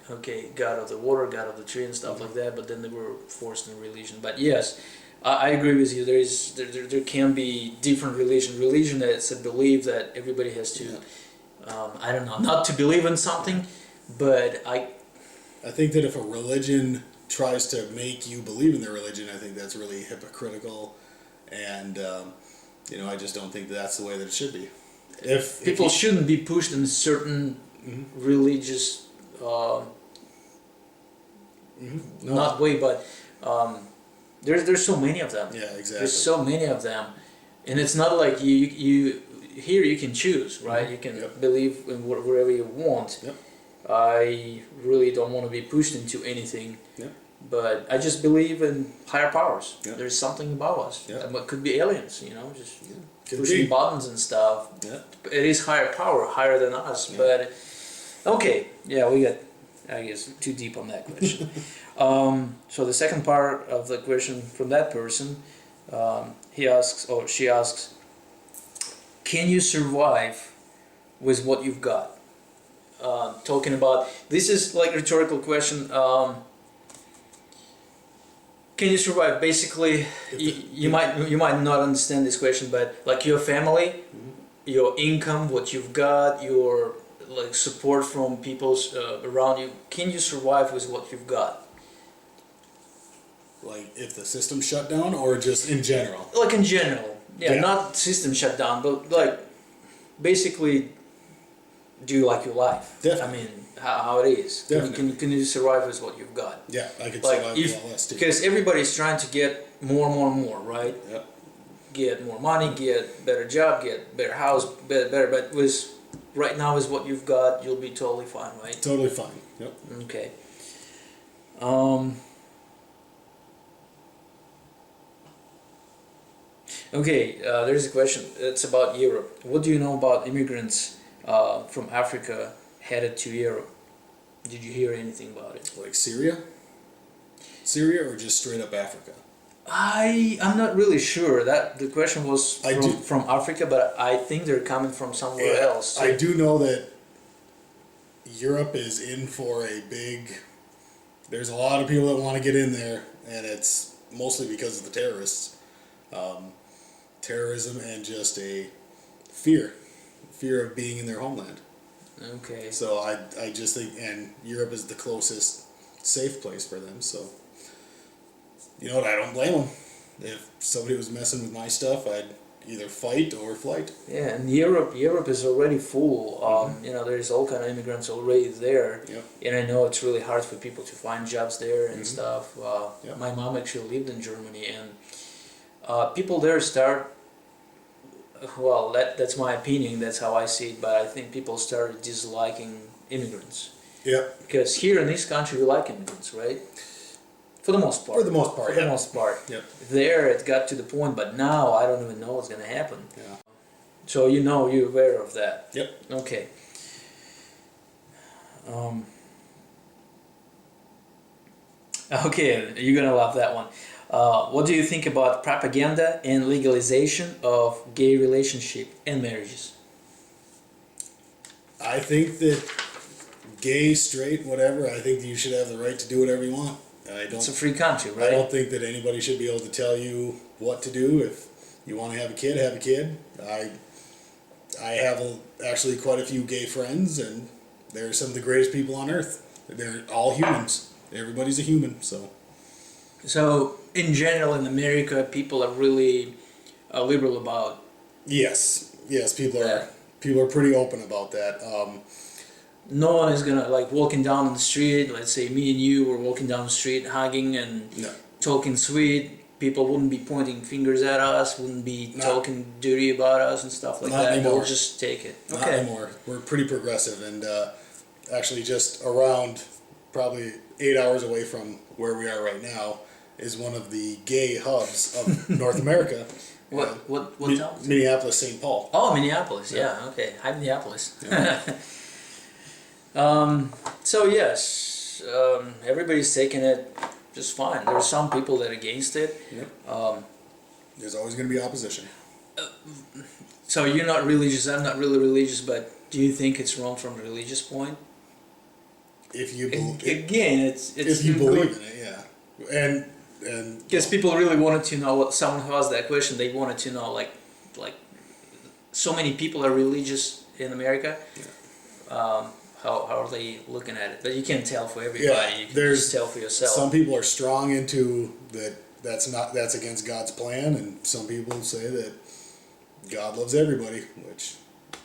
God of the water, God of the tree, and stuff like that. But then they were forced in religion. But yes, I agree with you. There can be different religion. Religion that's a belief that everybody has to. Yeah. I don't know, not to believe in something, but I think that if a religion tries to make you believe in their religion, I think that's really hypocritical, and I just don't think that's the way that it should be. If people shouldn't be pushed in certain religious, not way, but there's so many of them. Yeah, exactly. There's so many of them, and it's not like you here you can choose, right? You can believe in whatever you want. Yep. I really don't want to be pushed into anything. Yep. But I just believe in higher powers. Yep. There's something above us. Yep. It could be aliens, just Could pushing be. buttons and stuff. Yeah. It is higher power, higher than us. Yeah. But okay, yeah, we got, I guess, too deep on that question. So the second part of the question from that person, he asks, or she asks, can you survive with what you've got? Talking about, this is like a rhetorical question. can you survive? Basically, you might not understand this question, but like your family, your income, what you've got, your like support from people around you. Can you survive with what you've got? Like if the system shut down, or just in general? Like in general, yeah. Not system shut down, but like basically, do you like your life? Definitely. I mean, how it is. Definitely. Can you survive with what you've got? Yeah, I could Like survive with all less too. because everybody's trying to get more and more, right? Yep. Get more money, get better job, get better house, better. But with right now is what you've got, you'll be totally fine, right? Totally fine. Yep. Okay. Okay, there's a question. It's about Europe. What do you know about immigrants from Africa headed to Europe? Did you hear anything about it? Like Syria? Syria, or just straight up Africa? I'm not really sure. That the question was from Africa, but I think they're coming from somewhere else. So I do know that Europe is in for a big. There's a lot of people that want to get in there, and it's mostly because of the terrorists, terrorism, and just a fear of being in their homeland. Okay. So I just think, and Europe is the closest safe place for them. So you know what? I don't blame them. If somebody was messing with my stuff, I'd either fight or flight. Yeah, and Europe is already full. You know, there's all kind of immigrants already there. Yep. And I know it's really hard for people to find jobs there and stuff. Yep. My mom actually lived in Germany, and people there start. Well, that's my opinion. That's how I see it. But I think people started disliking immigrants. Yeah. Because here in this country, we like immigrants, right? For the most part. For the most part. For the most part. Yep. There, it got to the point, but now I don't even know what's going to happen. Yeah. So you're aware of that. Yep. Okay. Okay, you're gonna love that one. What do you think about propaganda and legalization of gay relationship and marriages? I think that gay, straight, whatever, I think that you should have the right to do whatever you want. It's a free country, right? I don't think that anybody should be able to tell you what to do. If you want to have a kid, have a kid. I have actually quite a few gay friends, and they're some of the greatest people on earth. They're all humans. Everybody's a human, so. So, in general, in America, people are really liberal about. Yes, people are. that. People are pretty open about that. No one is gonna like walking down on the street. Let's say me and you were walking down the street, hugging and talking sweet. People wouldn't be pointing fingers at us. Wouldn't be talking dirty about us and stuff like Not that. anymore. They'll just take it. Not anymore. We're pretty progressive, and actually, just around probably 8 hours away from where we are right now is one of the gay hubs of North America. What town? Minneapolis, St. Paul. Oh, Minneapolis. Yeah. Okay. Hi, Minneapolis. Yeah. So yes, everybody's taking it just fine. There are some people that are against it. Yep. There's always going to be opposition. So you're not religious. I'm not really religious, but do you think it's wrong from a religious point? If you Again, it's if you believe in it, yeah, and because people really wanted to know what someone who asked that question. They wanted to know like so many people are religious in America. Yeah. How are they looking at it? But you can't tell for everybody. Yeah, You can just tell for yourself. Some people are strong into that. That's against God's plan, and some people say that God loves everybody, which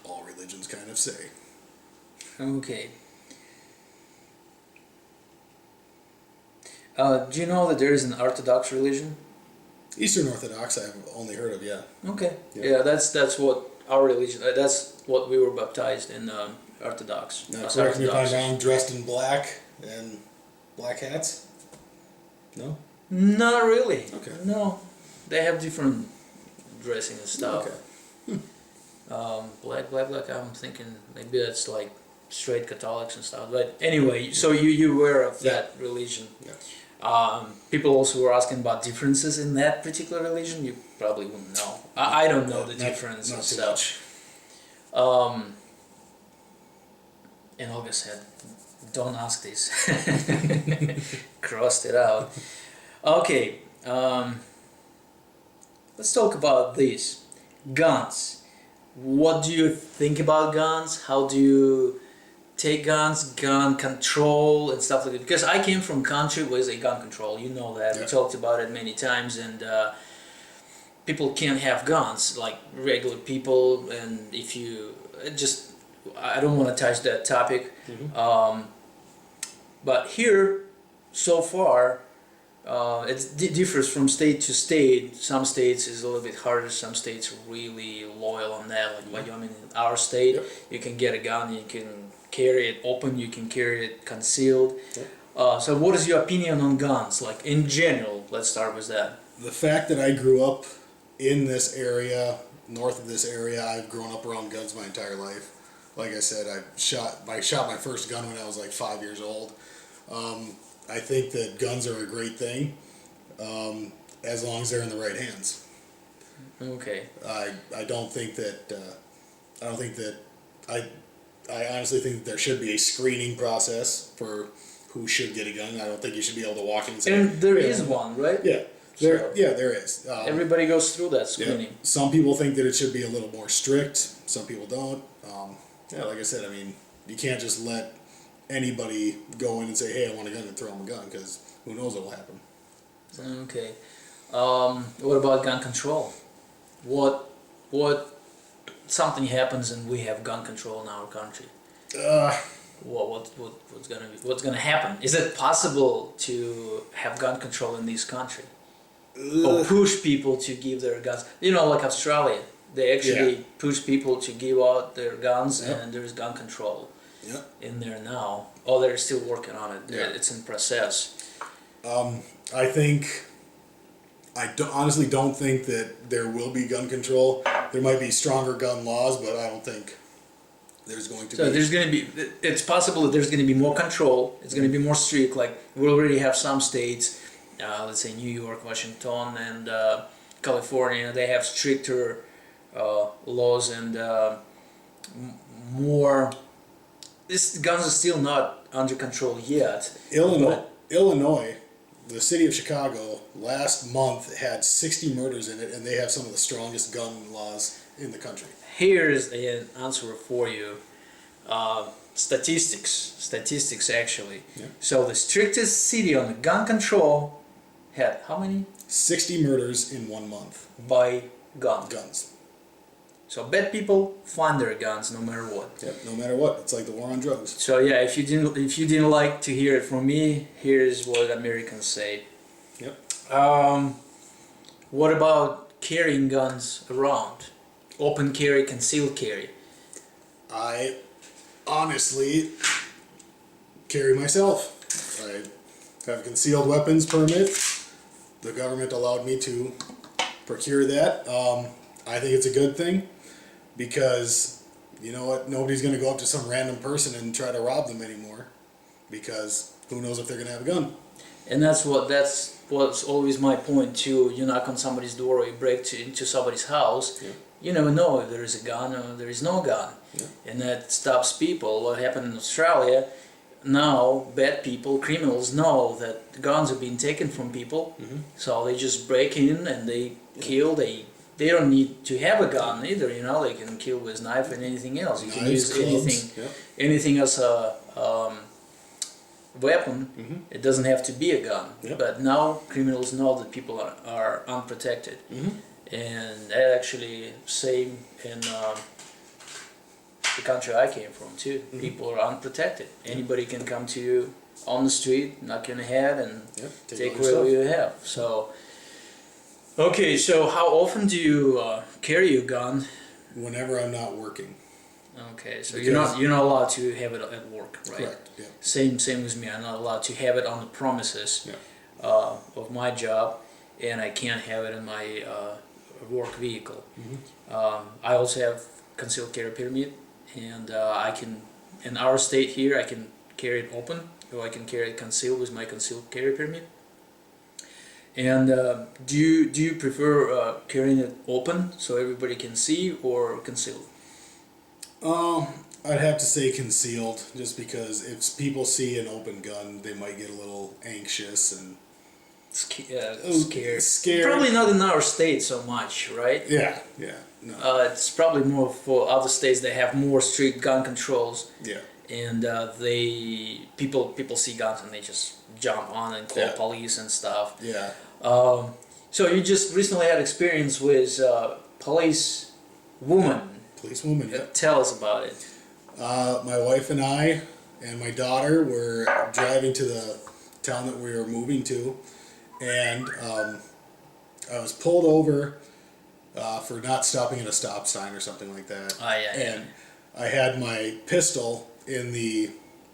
all religions kind of say. Okay. Do you know that there is an Orthodox religion? Eastern Orthodox, I've only heard of, yeah. Okay. Yeah. Yeah, that's what our religion. That's what we were baptized in. Orthodox. Now, Us correct me if I'm Orthodox. wrong, dressed in black and black hats? No? Not really. Okay. No, they have different dressing and stuff. Okay. Black. I'm thinking maybe that's like straight Catholics and stuff. But anyway, so you aware of that religion? Yeah. People also were asking about differences in that particular religion. You probably wouldn't know. I don't know the difference not and too stuff. much. And Olga said, "Don't ask this." Crossed it out. Okay. let's talk about this. Guns. What do you think about guns? How do you take guns, gun control and stuff like that? Because I came from a country with a gun control, you know that. Yeah. We talked about it many times, and people can't have guns like regular people, and if you just, I don't want to touch that topic. But here, so far, it differs from state to state. Some states is a little bit harder, some states are really loyal on that, like Wyoming. In our state, Yep. you can get a gun, you can carry it open, you can carry it concealed. So what is your opinion on guns, like in general? Let's start with that. The fact that I grew up in this area, north of this area, I've grown up around guns my entire life. Like I said, I shot my first gun when I was like 5 years old. I think that guns are a great thing, as long as they're in the right hands. Okay. I don't think that I honestly think that there should be a screening process for who should get a gun. I don't think you should be able to walk in and say. And there is one, right? Yeah, there is. Everybody goes through that screening. Some people think that it should be a little more strict. Some people don't. Like I said, I mean, you can't just let anybody go in and say, "Hey, I want a gun," and throw them a gun, because who knows what will happen. Okay. What about gun control? What something happens and we have gun control in our country? What's gonna happen? Is it possible to have gun control in this country? Or push people to give their guns? You know, like Australia, they actually push people to give out their guns, and there's gun control in there now. Oh, they're still working on it. It's in process. Honestly don't think that there will be gun control. There might be stronger gun laws, but I don't think there's going to be. So there's going to be, it's possible that there's going to be more control. It's going to be more strict. Like we already have some states, let's say New York, Washington, and California. They have stricter laws and more. This guns are still not under control yet. Illinois, the city of Chicago, last month had 60 murders in it, and they have some of the strongest gun laws in the country. Here's an answer for you. Statistics actually. Yeah. So the strictest city on the gun control had how many? 60 murders in 1 month. By gun. Guns. So bad people find their guns no matter what. Yep, no matter what. It's like the war on drugs. So yeah, if you didn't like to hear it from me, here's what Americans say. Yep. What about carrying guns around? Open carry, concealed carry. I honestly carry myself. I have a concealed weapons permit. The government allowed me to procure that. I think it's a good thing, because you know what? Nobody's going to go up to some random person and try to rob them anymore, because who knows if they're going to have a gun. And that's what's always my point too. You knock on somebody's door or you break into somebody's house. Yeah. You never know if there is a gun or there is no gun. Yeah. And that stops people. What happened in Australia, now bad people, criminals know that guns are being taken from people. So they just break in and they kill. They don't need to have a gun either, you know. They can kill with knife and anything else. You can use anything as a weapon. It doesn't have to be a gun. But now criminals know that people are unprotected. And that actually same in the country I came from too. People are unprotected. Anybody can come to you on the street, knock you in the head, and take whatever you have. So, okay, so how often do you carry a gun? Whenever I'm not working. Okay, so you're not allowed to have it at work, right? Correct. Yeah. Same with me. I'm not allowed to have it on the premises of my job, and I can't have it in my work vehicle. I also have concealed carry permit, and I can, in our state here, I can carry it open, or I can carry it concealed with my concealed carry permit. And do you prefer carrying it open so everybody can see, or concealed? I'd have to say concealed, just because if people see an open gun, they might get a little anxious, and scared. Scared. Probably not in our state so much, right? Yeah, yeah, no, It's probably more for other states that have more strict gun controls, yeah, and people see guns and they just jump on and call Yeah. police and stuff. yeah. So you just recently had experience with police woman. Policewoman, yeah. Tell us about it. My wife and I and my daughter were driving to the town that we were moving to, and I was pulled over for not stopping at a stop sign or something like that. And I had my pistol in the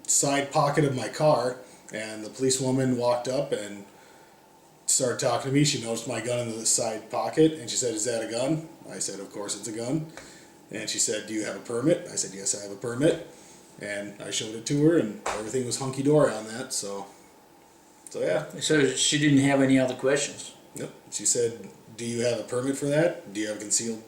side pocket of my car, and the policewoman walked up and started talking to me. She noticed my gun in the side pocket, and she said, "Is that a gun?" I said, "Of course it's a gun." And she said, "Do you have a permit?" I said, "Yes, I have a permit." And I showed it to her, and everything was hunky-dory on that, so yeah. So she didn't have any other questions. Yep. She said, "Do you have a permit for that? Do you have concealed?"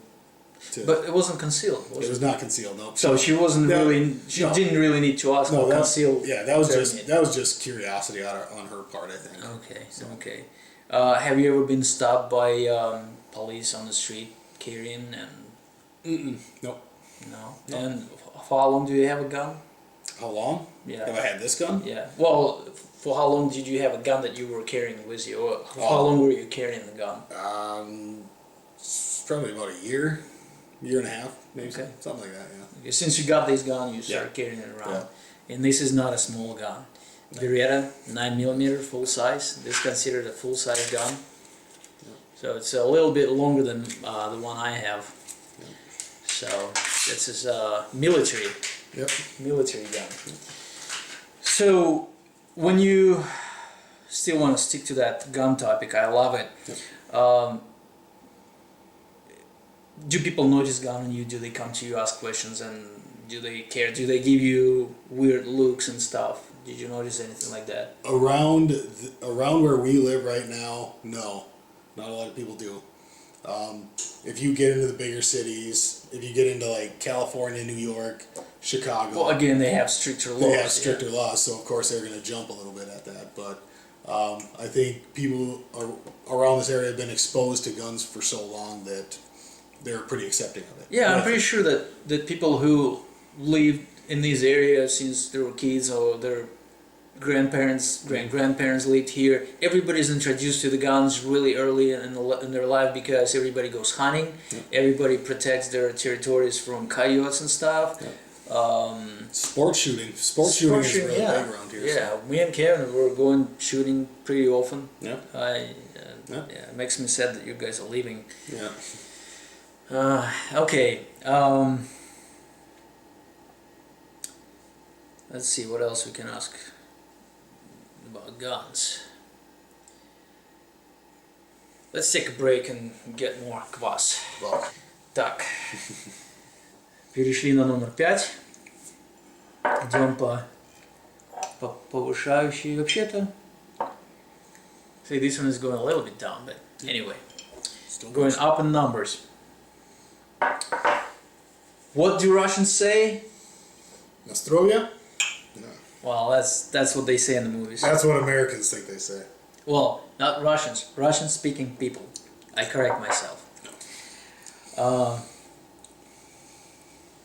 But it wasn't concealed, was It it? was not concealed, no. So she wasn't No, really. She no. didn't really need to ask for that, concealed. yeah, that was permit. just curiosity on her part, I think. Okay. Okay. Have you ever been stopped by police on the street carrying and Nope. no? No. And for how long do you have a gun? How long? Yeah. Have I had this gun? Yeah. Well, for how long did you have a gun that you were carrying with you? Or for how long were you carrying the gun? It's probably about a year and a half, maybe. Okay. Something like that, yeah. Okay, since you got this gun, you started carrying it around. And this is not a small gun. Beretta 9mm full size. This is considered a full size gun. So it's a little bit longer than the one I have. So this is a military gun. So when you still want to stick to that gun topic, I love it. Do people notice gun on you? Do they come to you, ask questions, and do they care? Do they give you weird looks and stuff? Did you notice anything like that? Around where we live right now, no, not a lot of people do. If you get into the bigger cities, if you get into like California, New York, Chicago, Well, again, they have stricter laws. they have stricter laws, so of course they're going to jump a little bit at that. But I think people around this area have been exposed to guns for so long that they're pretty accepting of it. Yeah, I'm pretty sure that people who live in these areas since they were kids or their grandparents, grandparents lived here, everybody's introduced to the guns really early in their life because everybody goes hunting, everybody protects their territories from coyotes and stuff. Sport shooting is really big around here. Yeah, me and Kevin were going shooting pretty often. Yeah. It makes me sad that you guys are leaving. Yeah. Okay. Let's see what else we can ask about guns. Let's take a break and get more kvass. Well, Так. Перешли на номер 5. Идем по повышающей. Вообще-то. See, this one is going a little bit down, but anyway. still Going up in numbers. What do Russians say? Na zdrowie? No. Well, that's what they say in the movies. That's what Americans think they say. Well, not Russians. Russian-speaking people. I correct myself.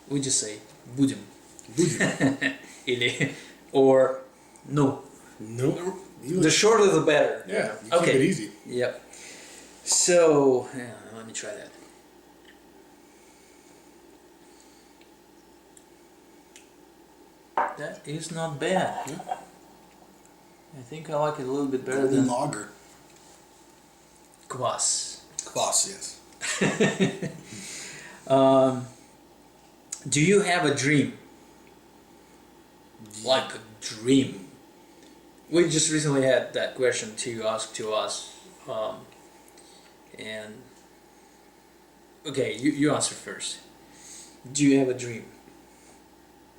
We just say будем. Или or no. No. The shorter the better. Yeah. You Okay. keep it easy. Yep. So let me try that. That is not bad. Yeah. I think I like it a little bit better Golden than lager. kvass. Kvass, yes. Do you have a dream? Like a dream? We just recently had that question to ask to us. And okay, you answer first. Do you have a dream?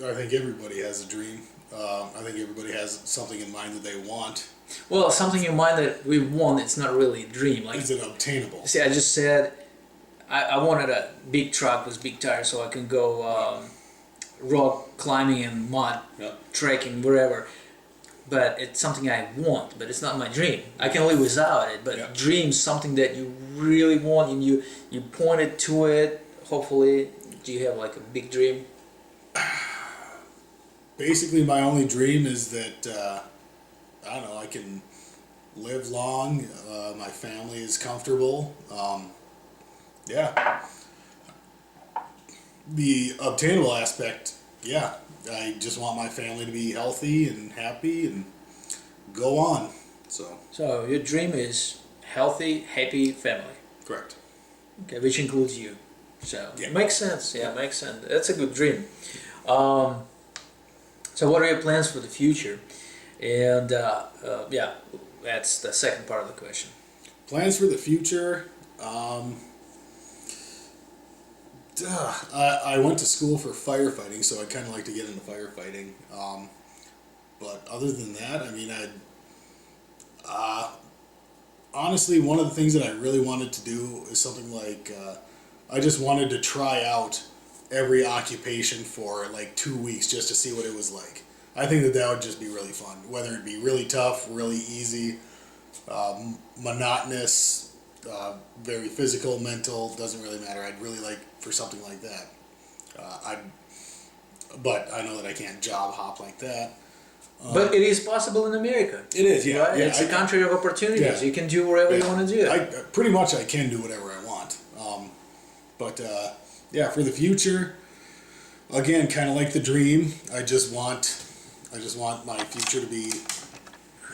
I think everybody has a dream. I think everybody has something in mind that they want. Well, something in mind that we want, it's not really a dream. Like, Is it obtainable? see, I just said I wanted a big truck with big tires so I can go rock climbing and mud, Yeah. trekking, wherever. but it's something I want, but it's not my dream. I can live without it, but Yeah. dream's something that you really want and you pointed to it, hopefully. Do you have like a big dream? Basically, my only dream is that, I don't know, I can live long, my family is comfortable, yeah. The obtainable aspect, yeah, I just want my family to be healthy and happy and go on, so. So your dream is healthy, happy family. Correct. Okay, which includes you. So Yeah. makes sense. Yeah, makes sense. That's a good dream. So what are your plans for the future? And yeah, that's the second part of the question. Plans for the future, I went to school for firefighting, so I'd kind of like to get into firefighting. But other than that, I mean, honestly, one of the things that I really wanted to do is something like, I just wanted to try out every occupation for like 2 weeks just to see what it was like. I think that would just be really fun, whether it be really tough, really easy, monotonous, very physical, mental, doesn't really matter. I'd really like for something like that. But I know that I can't job hop like that. But it is possible in America. It is, yeah. Right? Yeah, it's a country of opportunities. Yeah. You can do whatever you Yeah. want to do. Pretty much I can do whatever I want. But yeah, for the future, again, kind of like the dream. I just want my future to be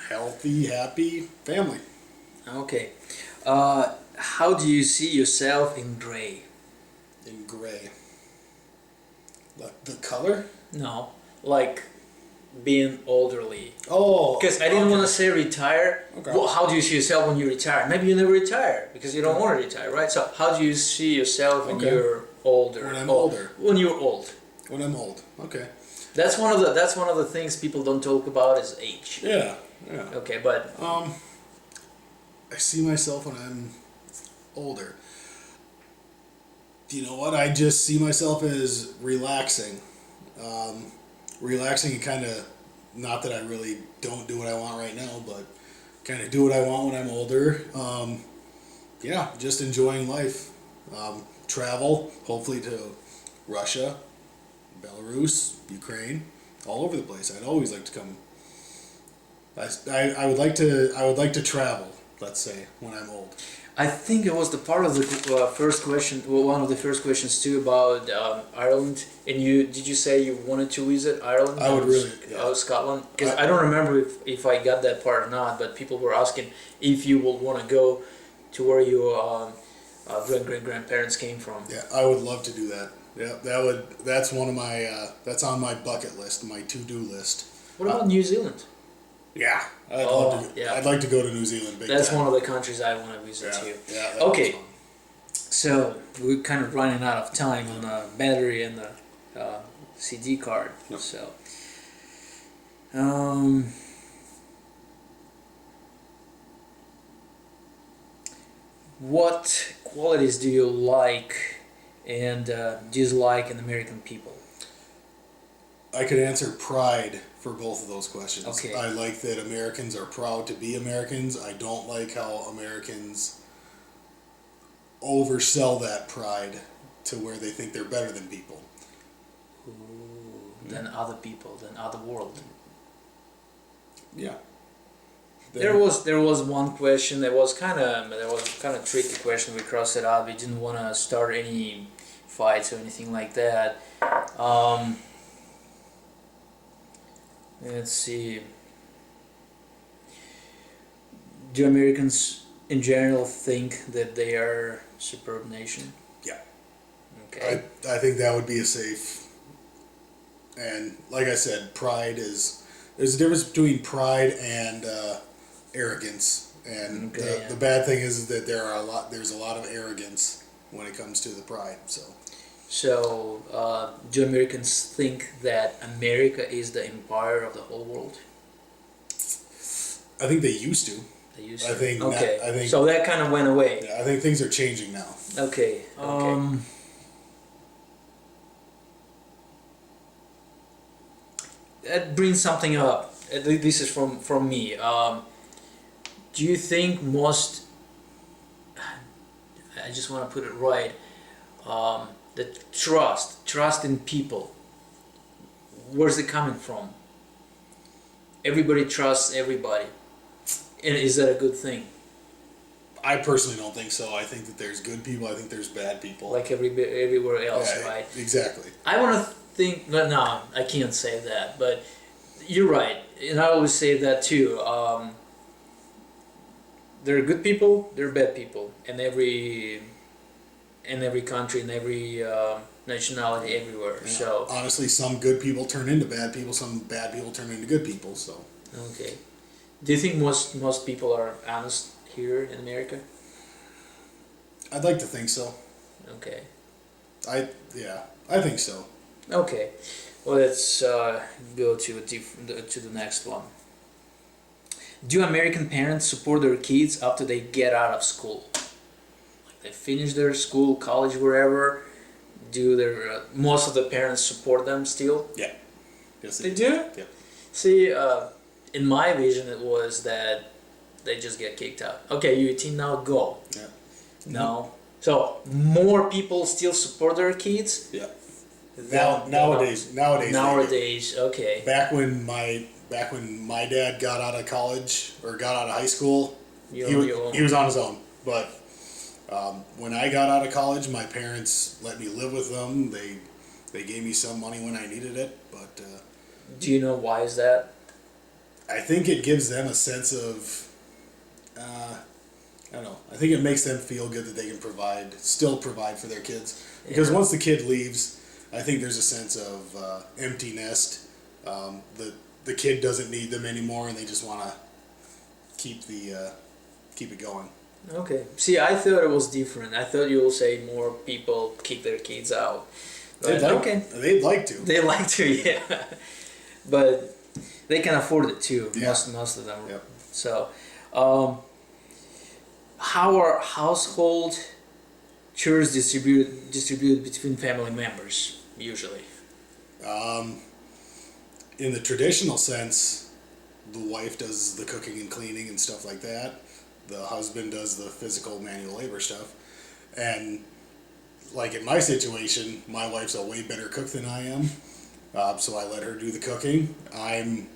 healthy, happy family. Okay. How do you see yourself in gray? In gray. Like the color? No, like being elderly. Oh. Because I didn't okay. want to say retire. Okay. Well, how do you see yourself when you retire? Maybe you never retire because you don't want to retire, right? So how do you see yourself when Okay. you're older? When I'm older. When you're old. When I'm old. Okay. That's one of the things people don't talk about is age. Yeah. Yeah. Okay, but I see myself when I'm older. You know what? I just see myself as relaxing. Relaxing and kind of, not that I really don't do what I want right now, but kind of do what I want when I'm older. Yeah, just enjoying life. Travel, hopefully to Russia, Belarus, Ukraine, all over the place. I'd always like to come. I would like to travel, let's say, when I'm old. I think it was the part of the first question, well, one of the first questions too about Ireland. And did you say you wanted to visit Ireland? I would really, yeah. Scotland? Because I don't remember if I got that part or not, but people were asking if you would want to go to where your great-great-grandparents came from. Yeah, I would love to do that. Yeah, that's one of my, that's on my bucket list, my to-do list. What about New Zealand? Yeah, I'd like to go to New Zealand. That's one of the countries I want to visit too. Yeah. Okay, so we're kind of running out of time on the battery and the CD card. Yep. So, what qualities do you like and dislike in American people? I could answer pride for both of those questions. Okay. I like that Americans are proud to be Americans. I don't like how Americans oversell that pride to where they think they're better than people. Than other people, than other world. Yeah. There was one question that was kind of tricky question. We crossed it out. We didn't want to start any fights or anything like that. Let's see. Do Americans in general think that they are a superb nation? Yeah. Okay. I think that would be a safe. And like I said, there's a difference between pride and arrogance. And the bad thing is that there's a lot of arrogance when it comes to the pride. So, do Americans think that America is the empire of the whole world? I think they used to. They used to. Okay. I think so. That kind of went away. Yeah, I think things are changing now. Okay. That brings something up. this is from me. Do you think most? I just want to put it right. The trust in people. Where's it coming from? Everybody trusts everybody, and is that a good thing? I personally don't think so. I think that there's good people. I think there's bad people. Like everywhere else, Yeah, right? Exactly. I want to think. No, I can't say that. But you're right, and I always say that too. There are good people. There are bad people, in every country, in every nationality, everywhere. Yeah. So honestly, some good people turn into bad people. Some bad people turn into good people. So. okay. Do you think most people are honest here in America? I'd like to think so. Okay. I think so. Okay. Well, let's go to the next one. Do American parents support their kids after they get out of school? Like they finish their school, college, wherever. Do their most of the parents support them still? Yeah. Yes, They do? Yeah. See, in my vision, it was that they just get kicked out. Okay, you're 18 now, go. Yeah. No. So more people still support their kids? Yeah. than- Nowadays. Nowadays, okay. Back when my dad got out of college or got out of high school, he was on his own. But when I got out of college, my parents let me live with them. They gave me some money when I needed it. But Do you know why is that? I think it gives them a sense of I don't know. I think it makes them feel good that they can still provide for their kids. Because once the kid leaves, I think there's a sense of empty nest. The kid doesn't need them anymore, and they just want to keep it going. Okay. See, I thought it was different. I thought you will say more people kick their kids out. But, They'd like to. They like to, yeah. But they can afford it too. Yeah. Most of them. Yep. So, how are household chores distributed between family members usually? In the traditional sense, the wife does the cooking and cleaning and stuff like that. The husband does the physical manual labor stuff. And like in my situation, my wife's a way better cook than I am. So I let her do the cooking. I'm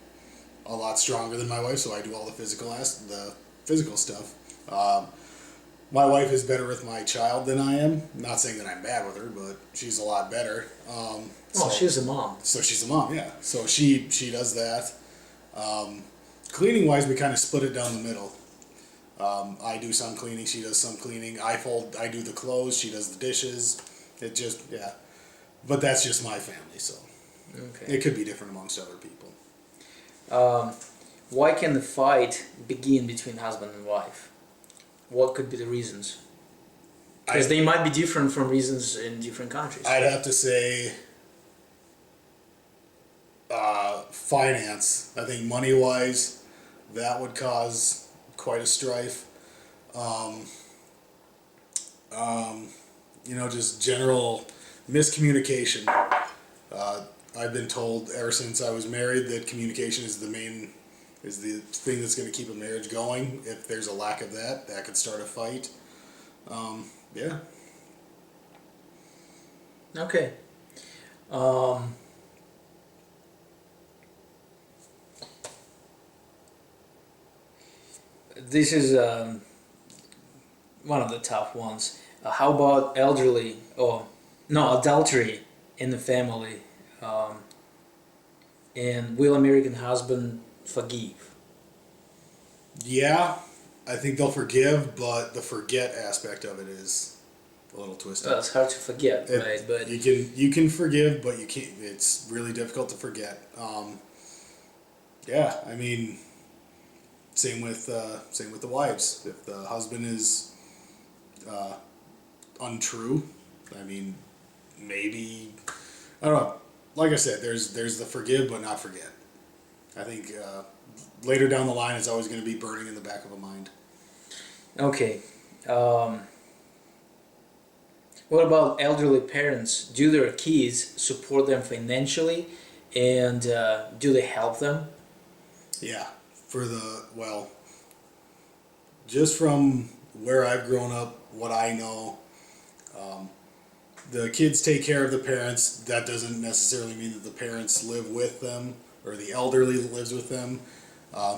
a lot stronger than my wife, so I do all the physical stuff. My wife is better with my child than I am. Not saying that I'm bad with her, but she's a lot better. She's a mom. So she's a mom, yeah. So she does that. Cleaning wise, we kind of split it down the middle. I do some cleaning, she does some cleaning. I do the clothes, she does the dishes. But that's just my family, so Okay. it could be different amongst other people. Why can the fight begin between husband and wife? What could be the reasons? Because they might be different from reasons in different countries. I'd have to say finance. I think money-wise, that would cause quite a strife. Just general miscommunication. I've been told ever since I was married that communication is the thing that's going to keep a marriage going. If there's a lack of that, that could start a fight. Yeah. Okay. This is one of the tough ones. How about adultery in the family? And will American husband forgive? Yeah, I think they'll forgive, but the forget aspect of it is a little twisted. Well, it's hard to forget, right? But you can forgive, but you can't. It's really difficult to forget. Yeah, I mean, same with the wives. If the husband is untrue, I mean, maybe I don't know. Like I said, there's the forgive but not forget. I think later down the line, it's always going to be burning in the back of a mind. Okay. What about elderly parents? Do their kids support them financially, and do they help them? Yeah, just from where I've grown up, what I know, the kids take care of the parents. That doesn't necessarily mean that the parents live with them or the elderly lives with them.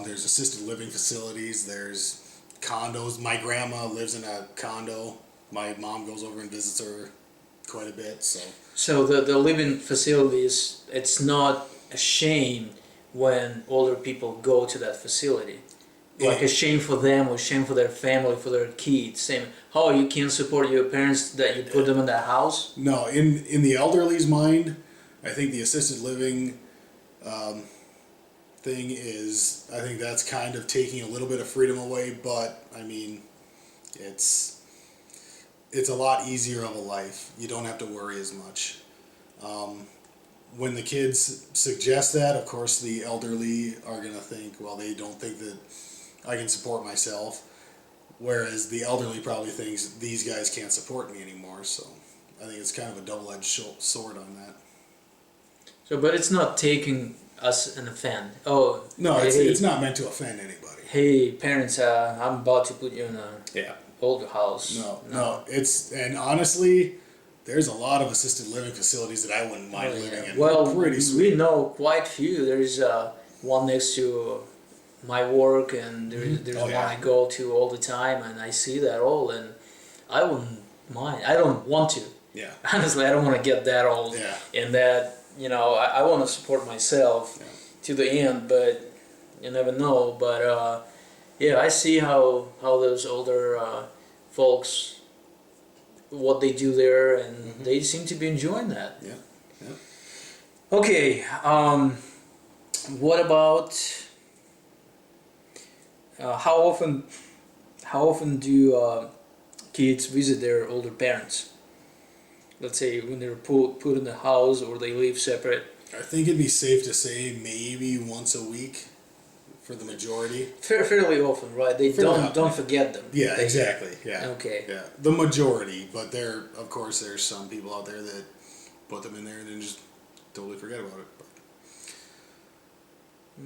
There's assisted living facilities, there's condos. My grandma lives in a condo. My mom goes over and visits her quite a bit. So the living facilities, it's not a shame when older people go to that facility. Like a shame for them or shame for their family, for their kids. Same. How you can't support your parents that you put them in that house? No, in the elderly's mind, I think the assisted living thing is, I think that's kind of taking a little bit of freedom away, but I mean, it's a lot easier of a life. You don't have to worry as much. When the kids suggest that, of course, the elderly are going to think, well, they don't think that I can support myself, whereas the elderly probably thinks these guys can't support me anymore. So I think it's kind of a double-edged sword on that. So, but it's not taking us an offend. Oh, no, hey, it's not meant to offend anybody. Hey, parents, I'm about to put you in a older house. No. And honestly, there's a lot of assisted living facilities that I wouldn't mind living in. Well, pretty sweet. we know quite few. There's one next to my work, and there's one I go to all the time, and I see that all, and I wouldn't mind. I don't want to. Yeah. Honestly, I don't want to get that old. Yeah. And that, I want to support myself to the end, but you never know. But I see how those older folks, what they do there, and they seem to be enjoying that. Yeah. Okay. What about how often do kids visit their older parents? Let's say when they're put in the house or they live separate. I think it'd be safe to say maybe once a week for the majority. Fairly often, right? They don't forget them. Yeah, exactly. Yeah. Okay. Yeah, the majority, but of course there's some people out there that put them in there and then just totally forget about it.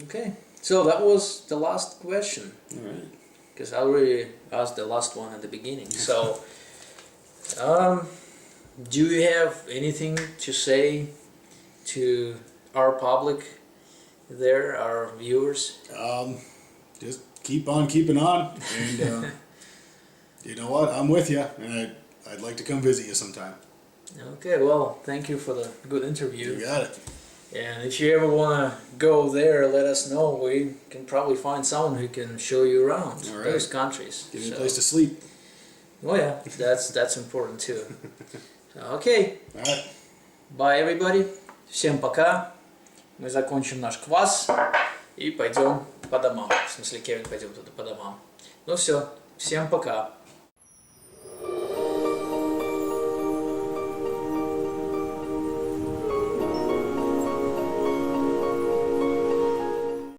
Okay. So that was the last question. All right. Because I already asked the last one at the beginning. So, do you have anything to say to our public there, our viewers? Just keep on keeping on, and you know what? I'm with you, and I'd like to come visit you sometime. Okay, well, thank you for the good interview. You got it. And if you ever want to go there, let us know. We can probably find someone who can show you around those countries. Give you a place to sleep. Oh yeah, that's important too. Okay. All right. Bye, everybody. Всем пока. Мы закончим наш квас и пойдем по домам. В смысле, Кевин пойдем туда по домам. Ну все, всем пока.